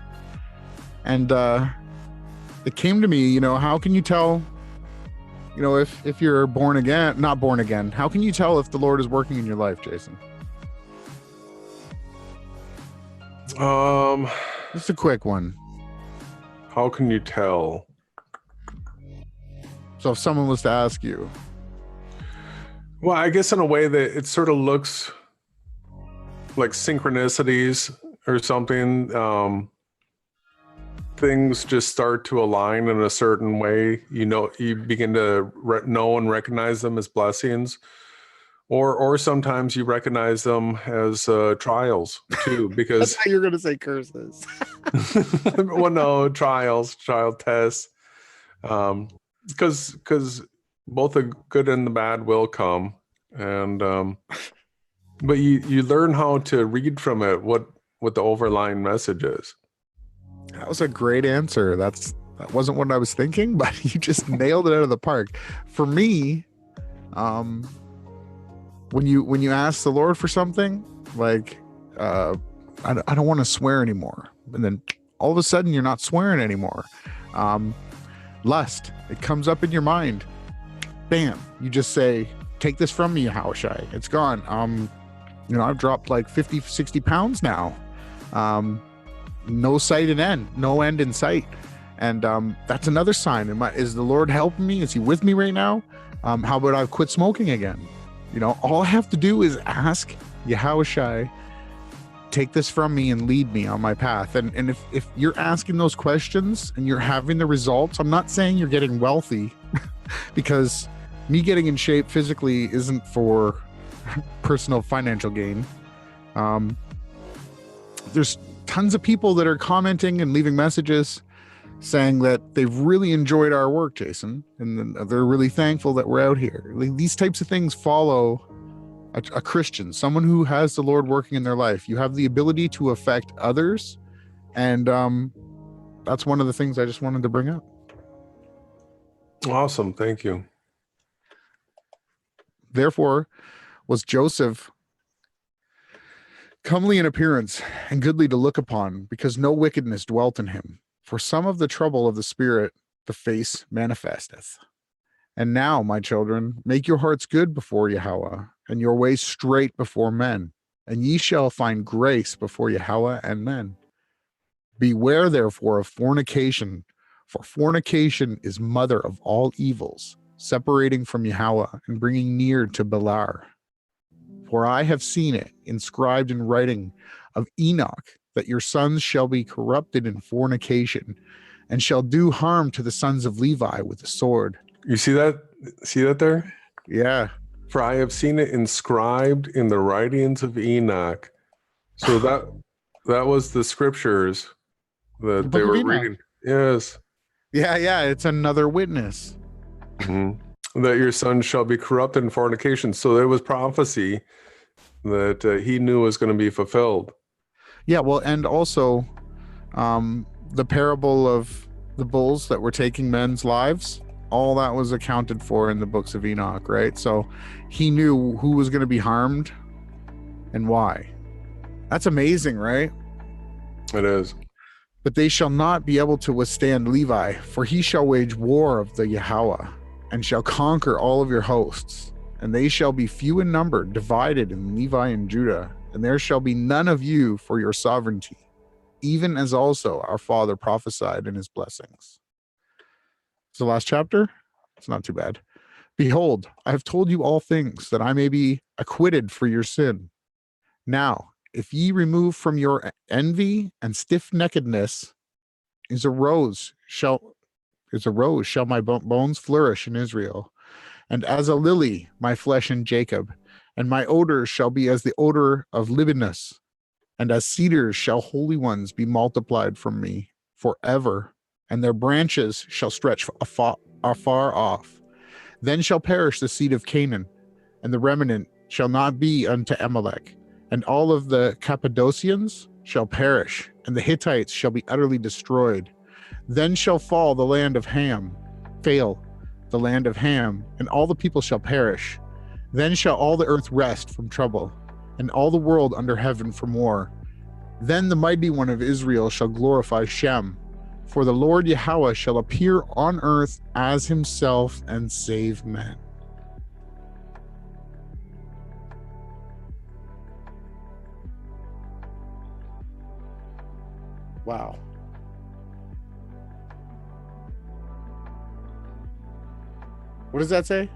and it came to me, how can you tell, if you're born again, not born again, how can you tell if the Lord is working in your life, Jason? Just a quick one. How can you tell? So if someone was to ask you. Well, I guess in a way that it sort of looks like synchronicities or something. Things just start to align in a certain way. You begin to know and recognize them as blessings, or sometimes you recognize them as trials too. Because that's how you're going to say curses. Well, no, trials, child tests. Because both the good and the bad will come, and but you learn how to read from it what the overlying message is. That was a great answer. That wasn't what I was thinking, but you just nailed it out of the park. For me, when you ask the Lord for something, like I don't want to swear anymore, and then all of a sudden you're not swearing anymore. Lust, it comes up in your mind. Bam, you just say, take this from me, Yahushai. It's gone. I've dropped like 50, 60 pounds now. No sight and end, no end in sight. And that's another sign. Is the Lord helping me? Is he with me right now? How about I've quit smoking again? All I have to do is ask Yahushai, take this from me and lead me on my path. And if you're asking those questions and you're having the results, I'm not saying you're getting wealthy because me getting in shape physically isn't for personal financial gain. There's tons of people that are commenting and leaving messages saying that they've really enjoyed our work, Jason, and they're really thankful that we're out here. These types of things follow a Christian, someone who has the Lord working in their life. You have the ability to affect others, and that's one of the things I just wanted to bring up. Awesome, thank you. Therefore was Joseph comely in appearance and goodly to look upon, because no wickedness dwelt in him. For some of the trouble of the spirit the face manifesteth. And now, my children, make your hearts good before Yahweh, and your ways straight before men, and ye shall find grace before Yahweh and men. Beware therefore of fornication, for fornication is mother of all evils, separating from Yahweh and bringing near to Belar. For I have seen it inscribed in writing of Enoch, that your sons shall be corrupted in fornication, and shall do harm to the sons of Levi with the sword. You see that? See that there? Yeah. For I have seen it inscribed in the writings of Enoch. So that was the scriptures that they were reading. Yes. Yeah. It's another witness. Mm-hmm. That your sons shall be corrupted in fornication. So there was prophecy that he knew was going to be fulfilled. Yeah, well, and also the parable of the bulls that were taking men's lives, all that was accounted for in the books of Enoch, right? So he knew who was going to be harmed and why. That's amazing, right? It is. But they shall not be able to withstand Levi, for he shall wage war of the Yahweh, and shall conquer all of your hosts, and they shall be few in number, divided in Levi and Judah, and there shall be none of you for your sovereignty, even as also our father prophesied in his blessings. It's the last chapter. It's not too bad. Behold, I have told you all things, that I may be acquitted for your sin. Now, if ye remove from your envy and stiff-neckedness, as a rose shall my bones flourish in Israel, and as a lily my flesh in Jacob, and my odor shall be as the odor of Libanus, and as cedars shall holy ones be multiplied from me forever, and their branches shall stretch afar off. Then shall perish the seed of Canaan, and the remnant shall not be unto Amalek, and all of the Cappadocians shall perish, and the Hittites shall be utterly destroyed. Then shall fail the land of Ham, and all the people shall perish. Then shall all the earth rest from trouble, and all the world under heaven from war. Then the mighty one of Israel shall glorify Shem, for the Lord Yahweh shall appear on earth as himself and save men. Wow. What does that say? It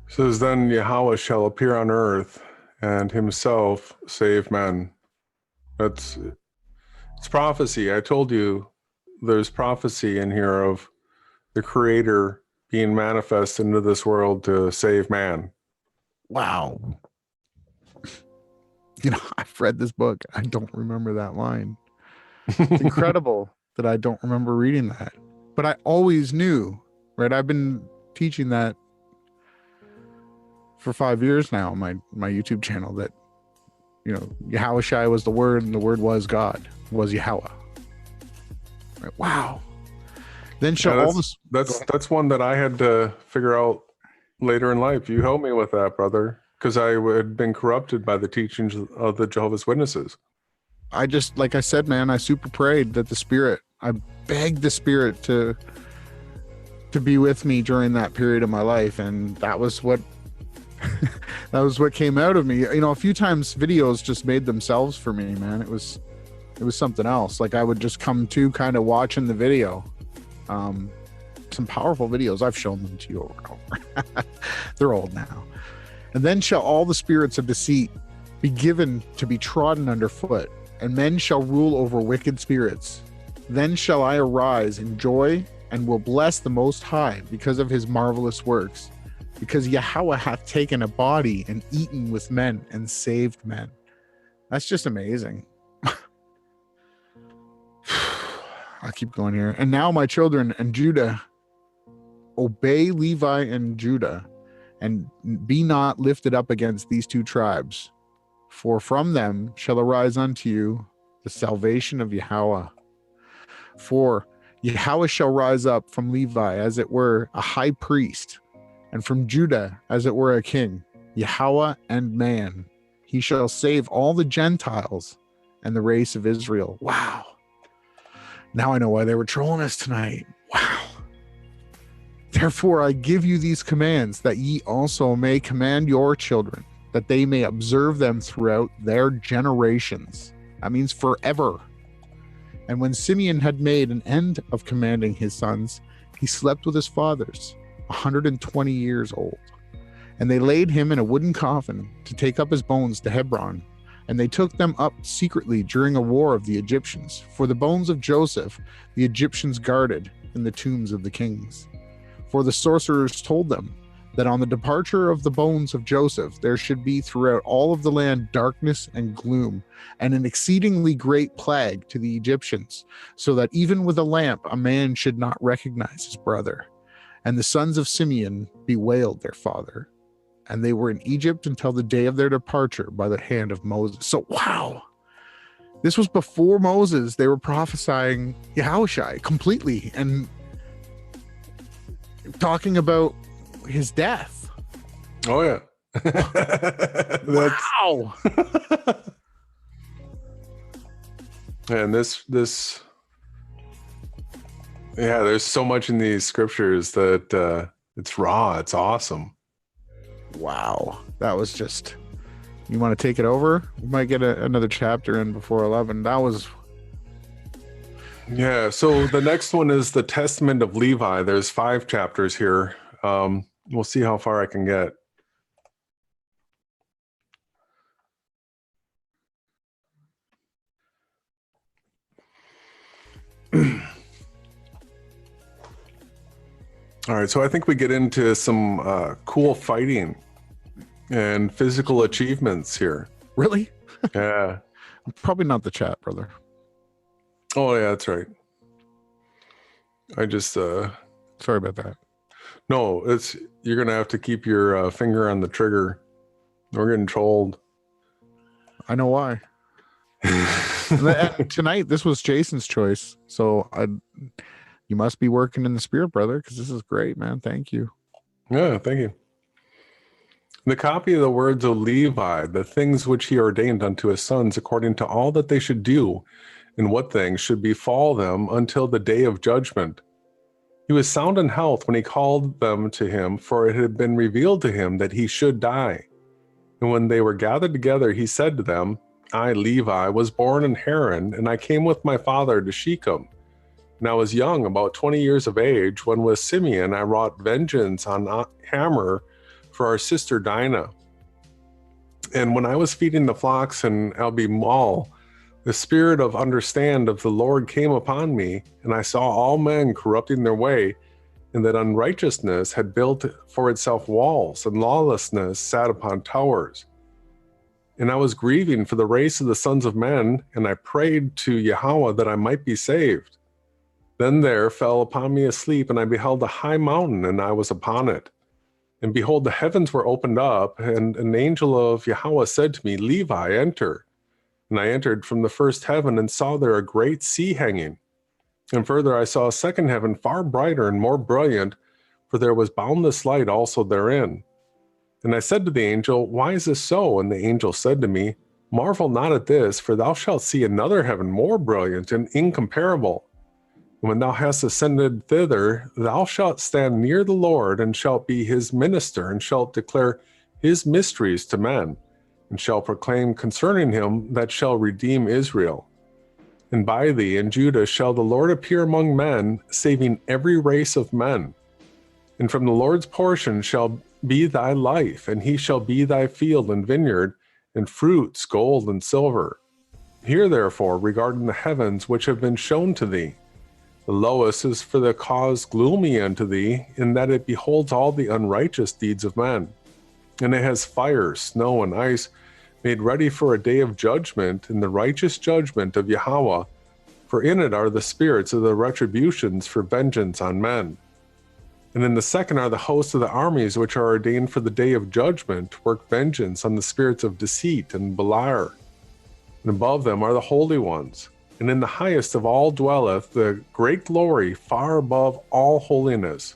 says, then Yahweh shall appear on earth and himself save men. It's prophecy. I told you there's prophecy in here of the Creator being manifest into this world to save man. Wow. You know, I've read this book. I don't remember that line. It's incredible that I don't remember reading that. But I always knew, right? I've been teaching that for 5 years now on my YouTube channel, that, you know, Yahweh was the Word, and the Word was God, was Yahweh. Right? Wow. Then shall all this. That's one that I had to figure out later in life. You helped me with that, brother, because I had been corrupted by the teachings of the Jehovah's Witnesses. I just, like I said, man, I super prayed that the Spirit, I begged the Spirit to be with me during that period of my life, and that was what that was what came out of me. You know, a few times videos just made themselves for me, man. It was something else. Like, I would just come to kind of watching the video. Some powerful videos. I've shown them to you over and over. They're old now. And then shall all the spirits of deceit be given to be trodden underfoot, and men shall rule over wicked spirits. Then shall I arise in joy, and will bless the Most High because of his marvelous works, because Yahweh hath taken a body and eaten with men and saved men. That's just amazing. I'll keep going here. And now, my children and Judah, obey Levi and Judah, and be not lifted up against these two tribes. For from them shall arise unto you the salvation of Yahweh. For Yahweh shall rise up from Levi as it were a high priest, and from Judah as it were a king, Yahweh and man. He shall save all the Gentiles and the race of Israel. Wow. Now I know why they were trolling us tonight. Wow. Therefore I give you these commands, that ye also may command your children, that they may observe them throughout their generations. That means forever. And when Simeon had made an end of commanding his sons, he slept with his fathers, 120 years old. And they laid him in a wooden coffin to take up his bones to Hebron. And they took them up secretly during a war of the Egyptians. For the bones of Joseph the Egyptians guarded in the tombs of the kings. For the sorcerers told them that on the departure of the bones of Joseph there should be throughout all of the land darkness and gloom, and an exceedingly great plague to the Egyptians, so that even with a lamp a man should not recognize his brother. And the sons of Simeon bewailed their father. And they were in Egypt until the day of their departure by the hand of Moses. So, wow. This was before Moses. They were prophesying Yahushai completely and talking about his death. Oh, yeah. Wow. And this Yeah, there's so much in these scriptures that it's raw. It's awesome. Wow. That was just... You want to take it over? We might get another chapter in before 11. That was... Yeah, so the next one is the Testament of Levi. There's 5 chapters here. We'll see how far I can get. All right, so I think we get into some cool fighting and physical achievements here. Really? Yeah. Probably not the chat, brother. Oh, yeah, that's right. I just... Sorry about that. No, you're going to have to keep your finger on the trigger. We're getting trolled. I know why. Tonight, this was Jason's choice. So you must be working in the spirit, brother, because this is great, man. Thank you. Yeah, thank you. The copy of the words of Levi, the things which he ordained unto his sons, according to all that they should do, and what things should befall them until the day of judgment. He was sound in health when he called them to him, for it had been revealed to him that he should die. And when they were gathered together, he said to them, I, Levi, was born in Haran, and I came with my father to Shechem. And I was young, about 20 years of age, when with Simeon I wrought vengeance on Hamor for our sister Dinah. And when I was feeding the flocks in Albemal, the spirit of understand of the Lord came upon me, and I saw all men corrupting their way, and that unrighteousness had built for itself walls, and lawlessness sat upon towers. And I was grieving for the race of the sons of men, and I prayed to Yahweh that I might be saved. Then there fell upon me a sleep, and I beheld a high mountain, and I was upon it. And behold, the heavens were opened up, and an angel of Yahweh said to me, Levi, enter. And I entered from the first heaven, and saw there a great sea hanging. And further I saw a second heaven far brighter and more brilliant, for there was boundless light also therein. And I said to the angel, Why is this so? And the angel said to me, Marvel not at this, for thou shalt see another heaven more brilliant and incomparable. And when thou hast ascended thither, thou shalt stand near the Lord, and shalt be his minister, and shalt declare his mysteries to men, and shall proclaim concerning him that shall redeem Israel. And by thee and Judah shall the Lord appear among men, saving every race of men. And from the Lord's portion shall be thy life, and he shall be thy field and vineyard, and fruits, gold and silver. Hear therefore regarding the heavens which have been shown to thee. The lowest is for the cause gloomy unto thee, in that it beholds all the unrighteous deeds of men. And it has fire, snow, and ice, made ready for a day of judgment, and the righteous judgment of Yahweh, for in it are the spirits of the retributions for vengeance on men. And in the second are the hosts of the armies which are ordained for the day of judgment, work vengeance on the spirits of deceit and Beliar. And above them are the holy ones, and in the highest of all dwelleth the great glory far above all holiness.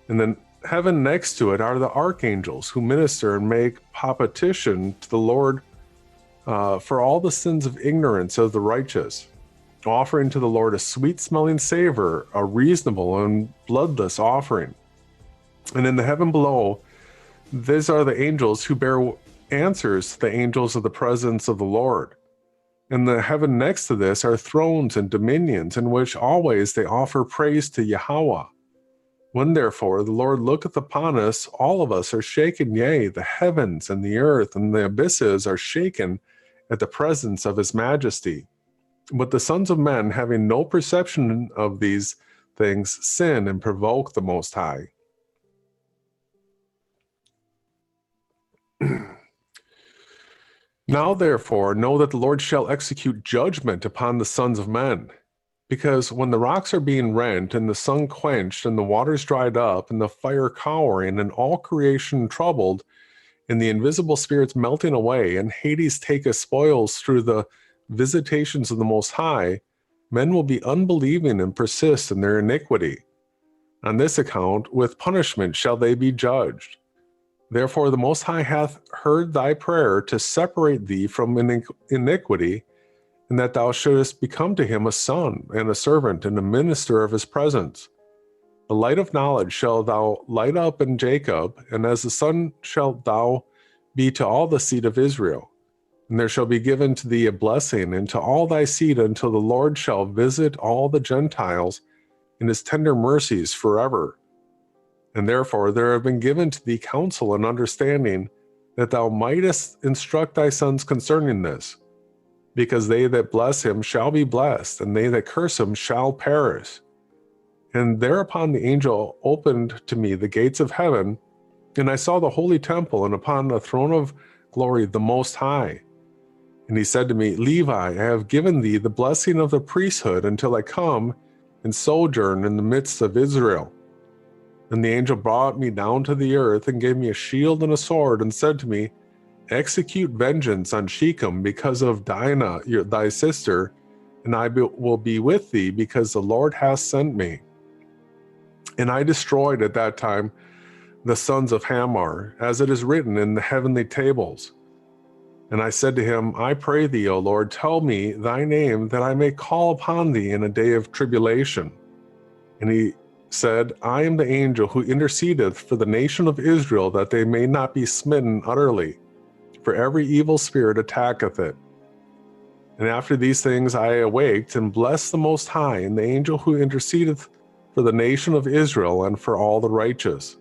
And then heaven next to it are the archangels who minister and make petition to the Lord for all the sins of ignorance of the righteous, offering to the Lord a sweet-smelling savor, a reasonable and bloodless offering. And in the heaven below, these are the angels who bear answers to the angels of the presence of the Lord. In the heaven next to this are thrones and dominions, in which always they offer praise to Yahweh. When therefore the Lord looketh upon us, all of us are shaken, yea, the heavens and the earth and the abysses are shaken at the presence of his majesty. But the sons of men, having no perception of these things, sin and provoke the Most High. Now therefore know that the Lord shall execute judgment upon the sons of men. Because when the rocks are being rent, and the sun quenched, and the waters dried up, and the fire cowering, and all creation troubled, and the invisible spirits melting away, and Hades taketh spoils through the visitations of the Most High, men will be unbelieving and persist in their iniquity. On this account, with punishment shall they be judged. Therefore the Most High hath heard thy prayer to separate thee from iniquity, and that thou shouldest become to him a son and a servant and a minister of his presence. The light of knowledge shall thou light up in Jacob, and as the sun shalt thou be to all the seed of Israel. And there shall be given to thee a blessing, and to all thy seed, until the Lord shall visit all the Gentiles in his tender mercies forever. And therefore there have been given to thee counsel and understanding, that thou mightest instruct thy sons concerning this. Because they that bless him shall be blessed, and they that curse him shall perish. And thereupon the angel opened to me the gates of heaven, and I saw the holy temple, and upon the throne of glory the Most High. And he said to me, Levi, I have given thee the blessing of the priesthood until I come and sojourn in the midst of Israel. And the angel brought me down to the earth and gave me a shield and a sword, and said to me, Execute vengeance on Shechem because of Dinah, thy sister, and I will be with thee, because the Lord hath sent me. And I destroyed at that time the sons of Hamor, as it is written in the heavenly tables. And I said to him, I pray thee, O Lord, tell me thy name, that I may call upon thee in a day of tribulation. And he said, I am the angel who intercedeth for the nation of Israel, that they may not be smitten utterly, for every evil spirit attacketh it. And after these things I awaked, and blessed the Most High, and the angel who intercedeth for the nation of Israel, and for all the righteous.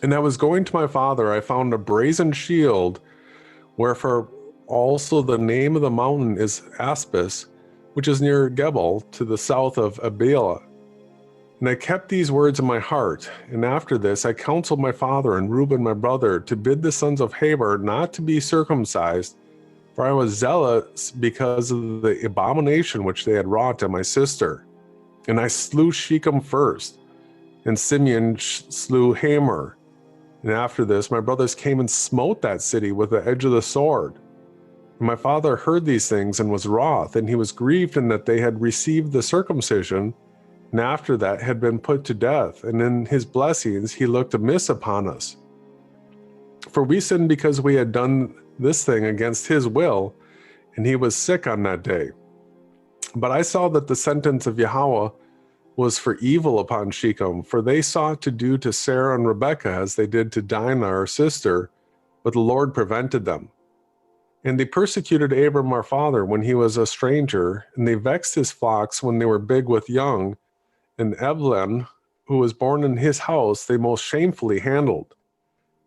And I was going to my father, I found a brazen shield, wherefore also the name of the mountain is Aspis, which is near Gebel, to the south of Abela. And I kept these words in my heart. And after this I counseled my father and Reuben my brother to bid the sons of Haber not to be circumcised, for I was zealous because of the abomination which they had wrought on my sister. And I slew Shechem first, and Simeon slew Hamor. And after this, my brothers came and smote that city with the edge of the sword. And my father heard these things and was wroth, and he was grieved in that they had received the circumcision, and after that had been put to death. And in his blessings he looked amiss upon us. For we sinned because we had done this thing against his will, and he was sick on that day. But I saw that the sentence of Yahweh was for evil upon Shechem, for they sought to do to Sarah and Rebekah as they did to Dinah our sister, but the Lord prevented them. And they persecuted Abram our father when he was a stranger, and they vexed his flocks when they were big with young, and Evelyn, who was born in his house, they most shamefully handled.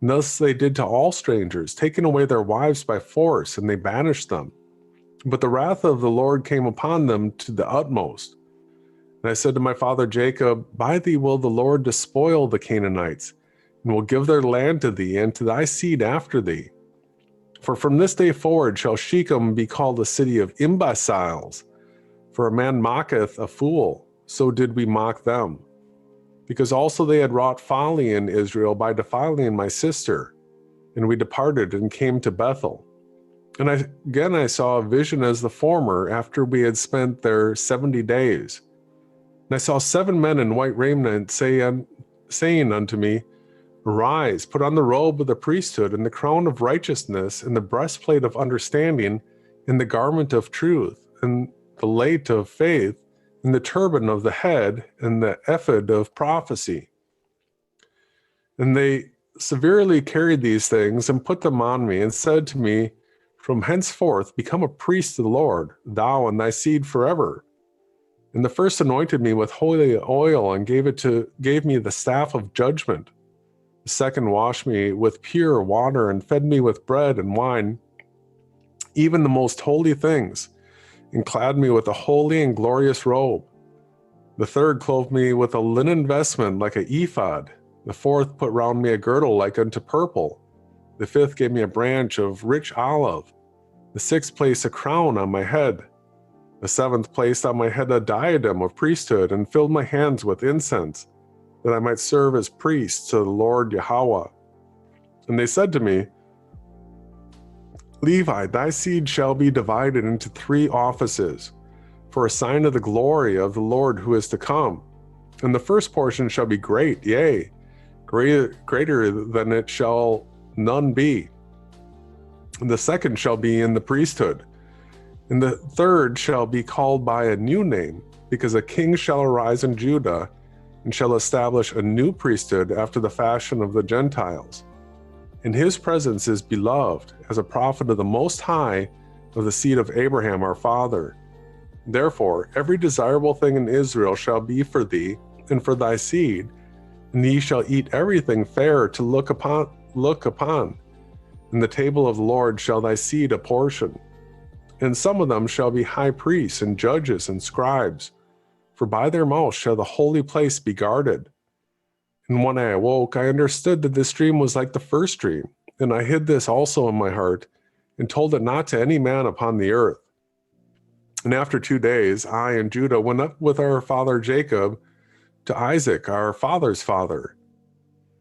And thus they did to all strangers, taking away their wives by force, and they banished them. But the wrath of the Lord came upon them to the utmost. And I said to my father Jacob, By thee will the Lord despoil the Canaanites, and will give their land to thee and to thy seed after thee. For from this day forward shall Shechem be called a city of imbeciles, for a man mocketh a fool, so did we mock them. Because also they had wrought folly in Israel by defiling my sister, and we departed and came to Bethel. And I saw a vision as the former, after we had spent there 70 days. And I saw 7 men in white raiment saying unto me, Arise, put on the robe of the priesthood, and the crown of righteousness, and the breastplate of understanding, and the garment of truth, and the late of faith, and the turban of the head, and the ephod of prophecy. And they severely carried these things, and put them on me, and said to me, From henceforth become a priest to the Lord, thou and thy seed forever. And the first anointed me with holy oil, and gave me the staff of judgment. The second washed me with pure water, and fed me with bread and wine, even the most holy things, and clad me with a holy and glorious robe. The third clothed me with a linen vestment like an ephod. The fourth put round me a girdle like unto purple. The fifth gave me a branch of rich olive. The sixth placed a crown on my head. The seventh placed on my head a diadem of priesthood, and filled my hands with incense, that I might serve as priest to the Lord Yahweh. And they said to me, Levi, thy seed shall be divided into 3 offices, for a sign of the glory of the Lord who is to come. And the first portion shall be great, yea, greater than it shall none be. and the second shall be in the priesthood, and the third shall be called by a new name, because a king shall arise in Judah, and shall establish a new priesthood after the fashion of the Gentiles. And his presence is beloved as a prophet of the Most High, of the seed of Abraham our father. Therefore, every desirable thing in Israel shall be for thee and for thy seed, and ye shall eat everything fair to look upon. In the table of the Lord shall thy seed apportion. And some of them shall be high priests and judges and scribes, for by their mouth shall the holy place be guarded. And when I awoke, I understood that this dream was like the first dream, and I hid this also in my heart, and told it not to any man upon the earth. And after 2 days, I and Judah went up with our father Jacob to Isaac, our father's father.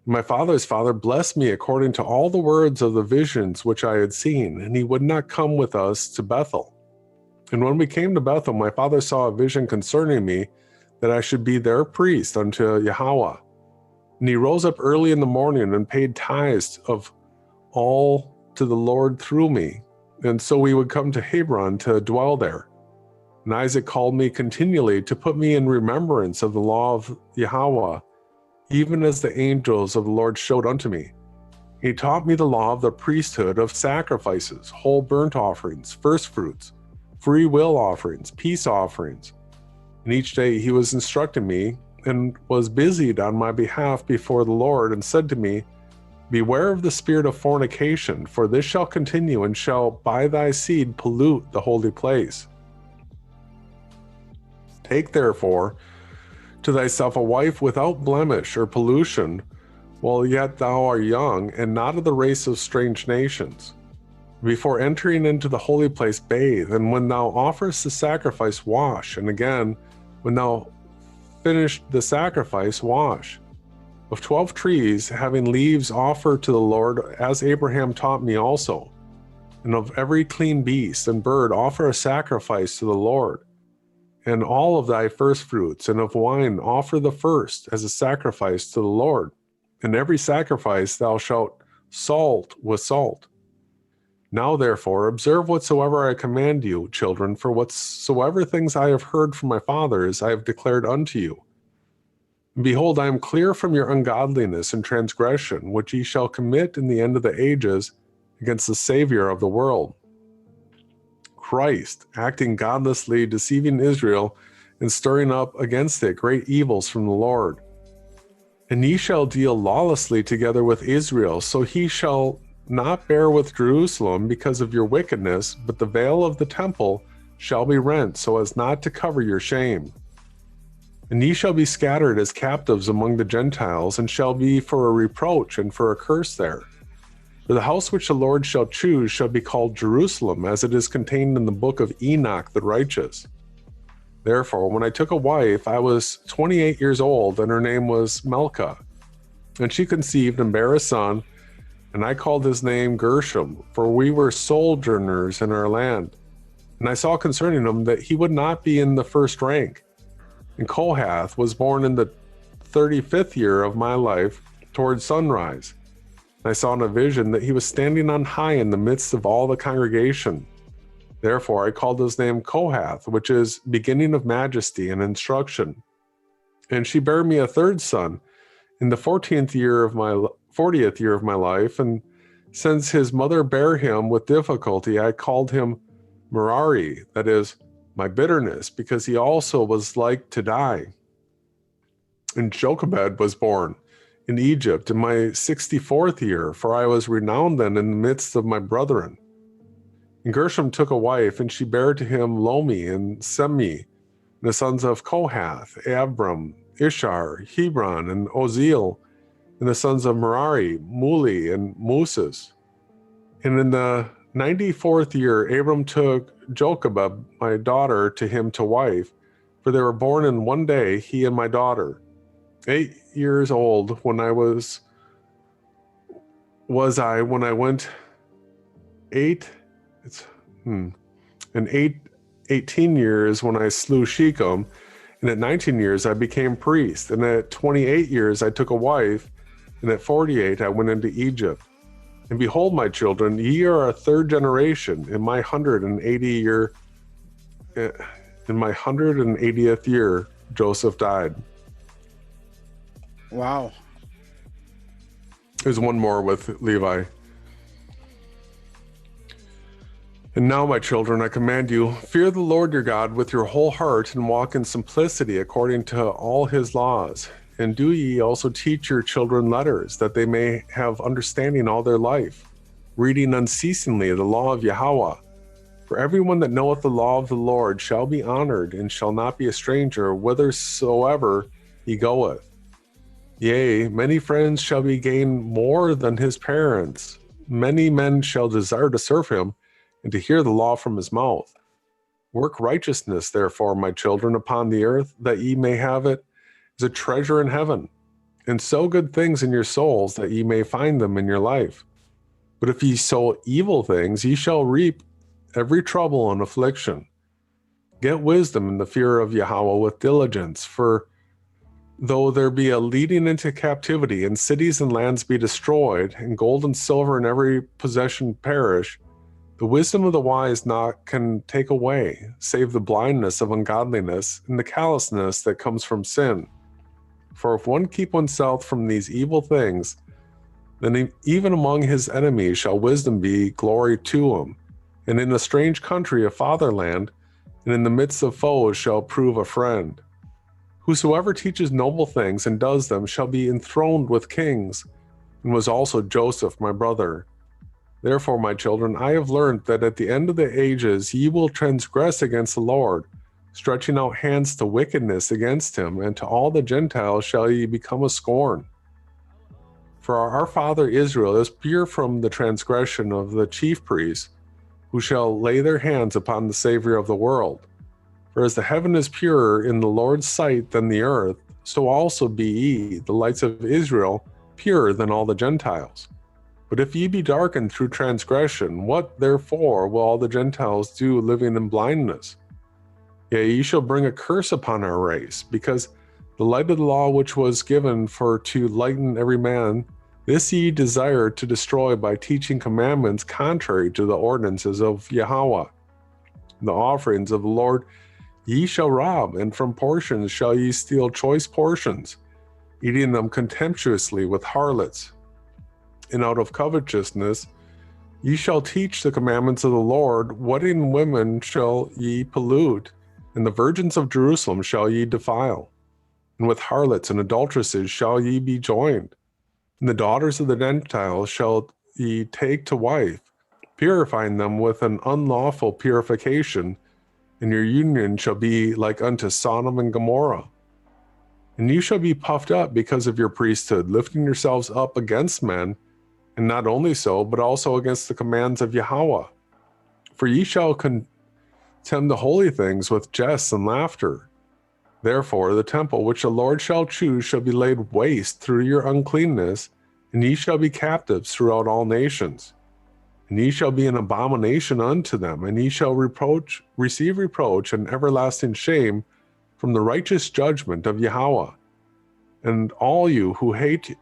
My father's father blessed me according to all the words of the visions which I had seen, and he would not come with us to Bethel. And when we came to Bethel, my father saw a vision concerning me, that I should be their priest unto Yahweh. And he rose up early in the morning and paid tithes of all to the Lord through me. And so we would come to Hebron to dwell there. And Isaac called me continually to put me in remembrance of the law of Yahweh, even as the angels of the Lord showed unto me. He taught me the law of the priesthood, of sacrifices, whole burnt offerings, first fruits, free will offerings, peace offerings. And each day he was instructing me, and was busied on my behalf before the Lord, and said to me, Beware of the spirit of fornication, for this shall continue, and shall by thy seed pollute the holy place. Take therefore to thyself a wife without blemish or pollution, while yet thou art young, and not of the race of strange nations. Before entering into the holy place, bathe, and when thou offerest the sacrifice, wash, and again, when thou finish the sacrifice, wash. Of 12 trees having leaves offer to the Lord, as Abraham taught me also. And of every clean beast and bird offer a sacrifice to the Lord. And all of thy first fruits, and of wine offer the first as a sacrifice to the Lord. And every sacrifice thou shalt salt with salt. Now therefore observe whatsoever I command you, children, for whatsoever things I have heard from my fathers I have declared unto you. And behold, I am clear from your ungodliness and transgression, which ye shall commit in the end of the ages against the Savior of the world. Christ, acting godlessly, deceiving Israel, and stirring up against it great evils from the Lord. And ye shall deal lawlessly together with Israel, so he shall not bear with Jerusalem because of your wickedness, but the veil of the temple shall be rent, so as not to cover your shame. And ye shall be scattered as captives among the Gentiles, and shall be for a reproach and for a curse there. For the house which the Lord shall choose shall be called Jerusalem, as it is contained in the book of Enoch the righteous. Therefore, when I took a wife, I was 28 years old, and her name was Melka. And she conceived and bare a son, and I called his name Gershom, for we were sojourners in our land. And I saw concerning him that he would not be in the first rank. And Kohath was born in the 35th year of my life, toward sunrise. And I saw in a vision that he was standing on high in the midst of all the congregation. Therefore I called his name Kohath, which is beginning of majesty and instruction. And she bare me a third son in the 40th year of my life, and since his mother bare him with difficulty, I called him Merari, that is, my bitterness, because he also was like to die. And Jochebed was born in Egypt in my 64th year, for I was renowned then in the midst of my brethren. And Gershom took a wife, and she bare to him Lomi and Semi, and the sons of Kohath, Abram, Ishar, Hebron, and Oziel, and the sons of Merari, Muli, and Moses. And in the 94th year, Abram took Jochebed, my daughter, to him to wife, for they were born in one day, he and my daughter. 8 years old when I was I when I went 18 years when I slew Shechem, and at 19 years I became priest, and at 28 years I took a wife, and at 48 I went into Egypt. And behold, my children, ye are a third generation. In my 180th year, Joseph died. Wow. There's one more with Levi. And now, my children, I command you, fear the Lord your God with your whole heart, and walk in simplicity according to all his laws. And do ye also teach your children letters, that they may have understanding all their life, reading unceasingly the law of Yahweh. For everyone that knoweth the law of the Lord shall be honored, and shall not be a stranger whithersoever he goeth. Yea, many friends shall be gained more than his parents. Many men shall desire to serve him, and to hear the law from his mouth. Work righteousness, therefore, my children, upon the earth, that ye may have it as a treasure in heaven, and sow good things in your souls, that ye may find them in your life. But if ye sow evil things, ye shall reap every trouble and affliction. Get wisdom in the fear of Yahweh with diligence, for though there be a leading into captivity, and cities and lands be destroyed, and gold and silver and every possession perish, the wisdom of the wise not can take away, save the blindness of ungodliness and the callousness that comes from sin. For if one keep oneself from these evil things, then even among his enemies shall wisdom be glory to him, and in a strange country a fatherland, and in the midst of foes shall prove a friend. Whosoever teaches noble things and does them shall be enthroned with kings, and was also Joseph my brother. Therefore, my children, I have learned that at the end of the ages ye will transgress against the Lord, stretching out hands to wickedness against him, and to all the Gentiles shall ye become a scorn. For our father Israel is pure from the transgression of the chief priests, who shall lay their hands upon the Savior of the world. For as the heaven is purer in the Lord's sight than the earth, so also be ye, the lights of Israel, purer than all the Gentiles. But if ye be darkened through transgression, what therefore will all the Gentiles do living in blindness? Yea, ye shall bring a curse upon our race, because the light of the law which was given for to lighten every man, this ye desire to destroy by teaching commandments contrary to the ordinances of Yahweh. The offerings of the Lord ye shall rob, and from portions shall ye steal choice portions, eating them contemptuously with harlots. And out of covetousness ye shall teach the commandments of the Lord. Wedding women shall ye pollute, and the virgins of Jerusalem shall ye defile. And with harlots and adulteresses shall ye be joined. And the daughters of the Gentiles shall ye take to wife, purifying them with an unlawful purification, and your union shall be like unto Sodom and Gomorrah. And you shall be puffed up because of your priesthood, lifting yourselves up against men, and not only so, but also against the commands of Yahweh. For ye shall contemn the holy things with jests and laughter. Therefore the temple which the Lord shall choose shall be laid waste through your uncleanness, and ye shall be captives throughout all nations. And ye shall be an abomination unto them, and ye shall receive reproach and everlasting shame from the righteous judgment of Yahweh. And all you who hate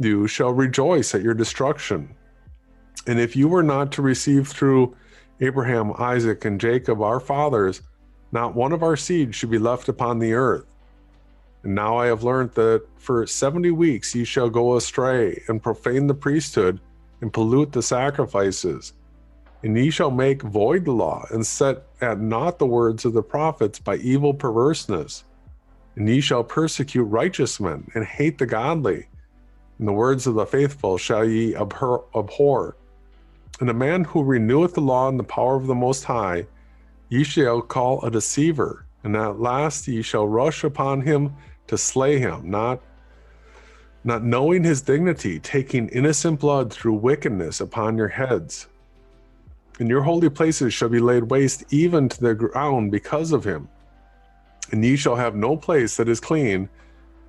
you shall rejoice at your destruction. And if you were not to receive through Abraham, Isaac, and Jacob our fathers, not one of our seed should be left upon the earth. And now I have learned that for 70 weeks ye shall go astray, and profane the priesthood, and pollute the sacrifices. And ye shall make void the law, and set at naught the words of the prophets by evil perverseness. And ye shall persecute righteous men, and hate the godly. And the words of the faithful shall ye abhor. And a man who reneweth the law in the power of the Most High, ye shall call a deceiver, and at last ye shall rush upon him to slay him, not knowing his dignity, taking innocent blood through wickedness upon your heads. And your holy places shall be laid waste even to the ground because of him. And ye shall have no place that is clean,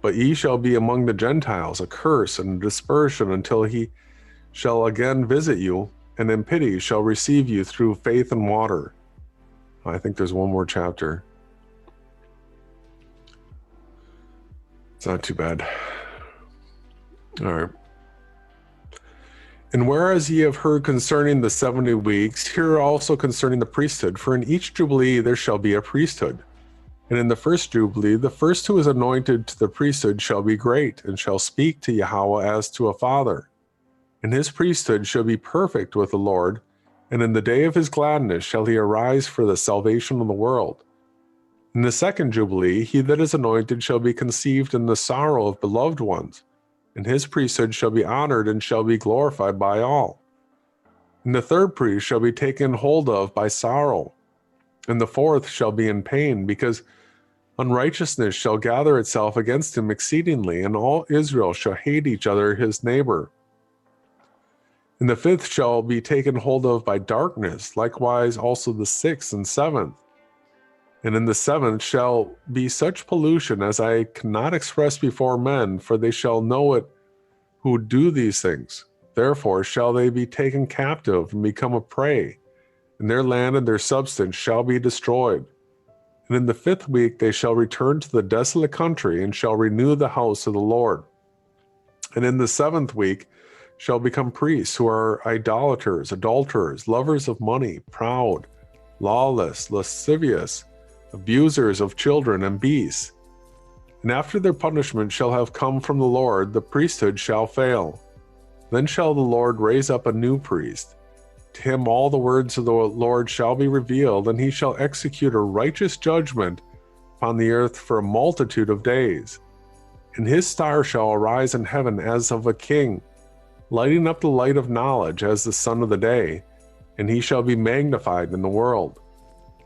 but ye shall be among the Gentiles a curse and a dispersion until he shall again visit you, and in pity shall receive you through faith and water. I think there's one more chapter. It's not too bad. All right. And whereas ye have heard concerning the 70 weeks, hear also concerning the priesthood. For in each jubilee there shall be a priesthood. And in the first jubilee, the first who is anointed to the priesthood shall be great, and shall speak to Yahweh as to a father. And his priesthood shall be perfect with the Lord, and in the day of his gladness shall he arise for the salvation of the world. In the second jubilee, he that is anointed shall be conceived in the sorrow of beloved ones, and his priesthood shall be honored and shall be glorified by all. And the third priest shall be taken hold of by sorrow, and the fourth shall be in pain, because unrighteousness shall gather itself against him exceedingly, and all Israel shall hate each other his neighbor. And the fifth shall be taken hold of by darkness, likewise also the sixth and seventh. And in the seventh shall be such pollution as I cannot express before men, for they shall know it who do these things. Therefore shall they be taken captive and become a prey, and their land and their substance shall be destroyed. And in the fifth week they shall return to the desolate country, and shall renew the house of the Lord. And in the seventh week shall become priests who are idolaters, adulterers, lovers of money, proud, lawless, lascivious, abusers of children and beasts. And after their punishment shall have come from the Lord, the priesthood shall fail. Then shall the Lord raise up a new priest. To him all the words of the Lord shall be revealed, and he shall execute a righteous judgment upon the earth for a multitude of days. And his star shall arise in heaven as of a king, lighting up the light of knowledge as the sun of the day, and he shall be magnified in the world.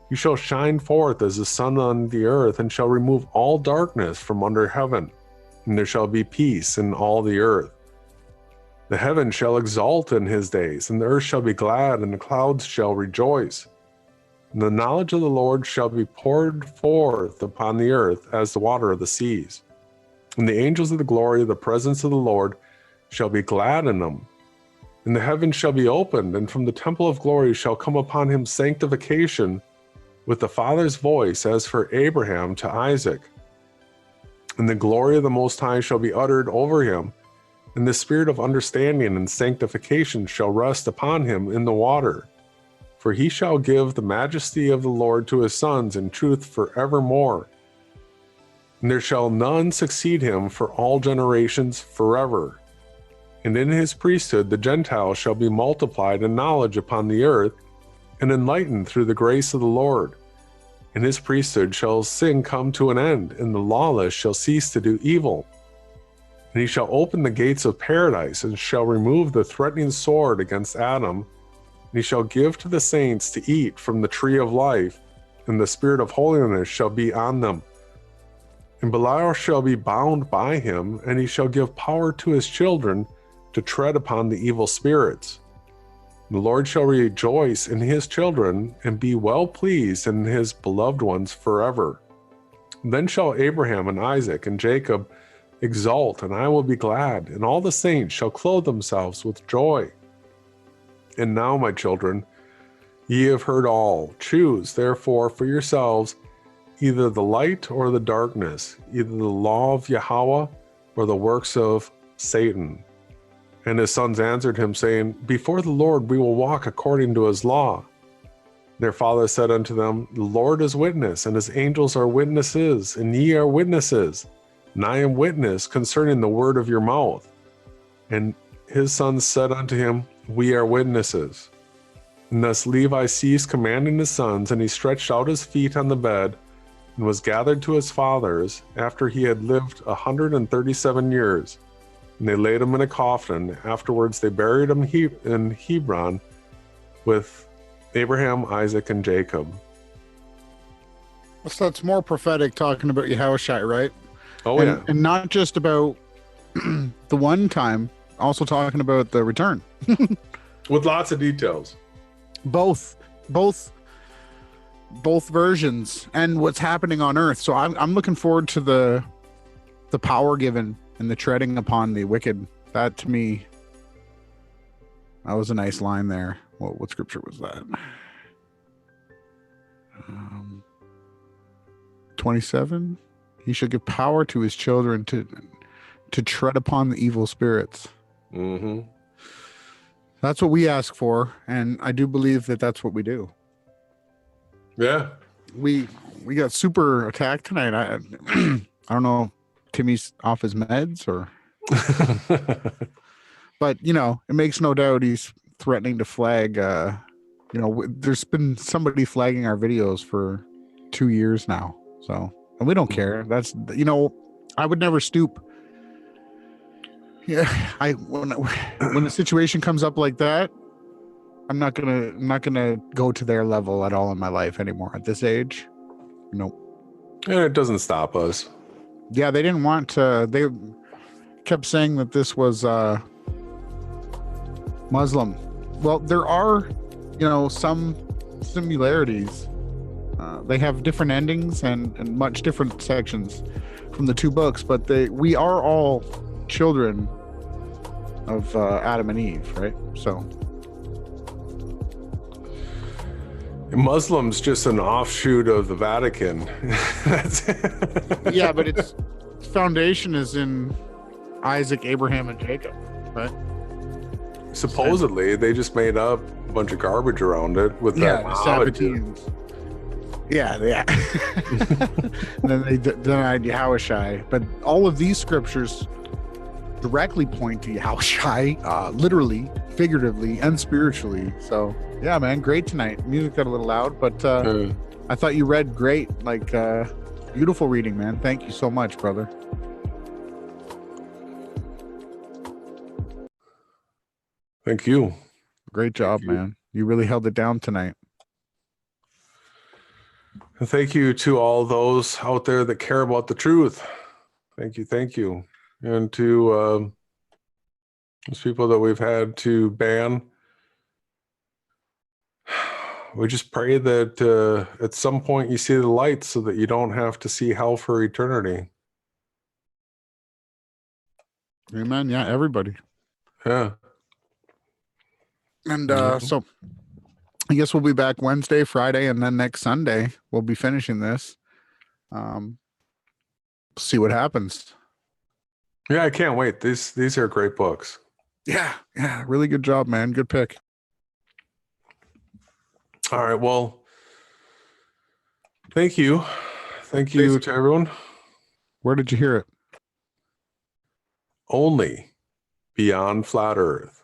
He shall shine forth as the sun on the earth, and shall remove all darkness from under heaven, and there shall be peace in all the earth. The heavens shall exult in his days, and the earth shall be glad, and the clouds shall rejoice. And the knowledge of the Lord shall be poured forth upon the earth as the water of the seas. And the angels of the glory of the presence of the Lord shall be glad in them. And the heavens shall be opened, and from the temple of glory shall come upon him sanctification with the Father's voice, as for Abraham to Isaac. And the glory of the Most High shall be uttered over him, and the spirit of understanding and sanctification shall rest upon him in the water. For he shall give the majesty of the Lord to his sons in truth forevermore. And there shall none succeed him for all generations forever. And in his priesthood the Gentiles shall be multiplied in knowledge upon the earth, and enlightened through the grace of the Lord. And his priesthood shall sin come to an end, and the lawless shall cease to do evil. And he shall open the gates of paradise, and shall remove the threatening sword against Adam. And he shall give to the saints to eat from the tree of life, and the spirit of holiness shall be on them. And Belial shall be bound by him, and he shall give power to his children to tread upon the evil spirits. The Lord shall rejoice in his children, and be well pleased in his beloved ones forever. Then shall Abraham and Isaac and Jacob exult, and I will be glad, and all the saints shall clothe themselves with joy. And now, my children, ye have heard all. Choose, therefore, for yourselves either the light or the darkness, either the law of Yahweh or the works of Satan. And his sons answered him, saying, Before the Lord we will walk according to his law. Their father said unto them, The Lord is witness, and his angels are witnesses, and ye are witnesses, and I am witness concerning the word of your mouth. And his sons said unto him, We are witnesses. And thus Levi ceased commanding his sons, and he stretched out his feet on the bed, and was gathered to his fathers, after he had lived 137 years. And they laid him in a coffin. Afterwards they buried him in Hebron with Abraham, Isaac, and Jacob. So that's more prophetic, talking about Yahushua, right? Oh, yeah. And not just about the one time, also talking about the return. With lots of details. Both versions and what's happening on earth. So I'm looking forward to the power given and the treading upon the wicked. That, to me, that was a nice line there. What scripture was that? 27. He shall give power to his children to tread upon the evil spirits. Mm-hmm. That's what we ask for, and I do believe that that's what we do. Yeah. We got super attacked tonight. I don't know if Timmy's off his meds or but it makes no doubt he's threatening to flag there's been somebody flagging our videos for 2 years now. So, and we don't care. That's I would never stoop. Yeah, when the situation comes up like that, I'm not gonna go to their level at all in my life anymore at this age. Nope. And it doesn't stop us. Yeah, they didn't want to. They kept saying that this was Muslim. Well, there are, some similarities. They have different endings and much different sections from the two books, but we are all children of Adam and Eve, right? So Muslim's just an offshoot of the Vatican. That's yeah, but its foundation is in Isaac, Abraham, and Jacob, right? Supposedly, they just made up a bunch of garbage around it with that. The Sabbateans. Yeah. And then they denied Yahushai. But all of these scriptures directly point to Yahushai, literally, figuratively, and spiritually. So, yeah, man, great tonight. Music got a little loud, but I thought you read great. Like, beautiful reading, man. Thank you so much, brother. Thank you. Great job, man. You really held it down tonight. And thank you to all those out there that care about the truth. Thank you. And to those people that we've had to ban. We just pray that at some point you see the light so that you don't have to see hell for eternity. Amen. Yeah, everybody. Yeah. And so I guess we'll be back Wednesday, Friday, and then next Sunday we'll be finishing this. See what happens. Yeah, I can't wait. These are great books. Yeah, really good job, man. Good pick. All right, well, thank you. Thank you to everyone. Where did you hear it? Only beyond Flat Earth.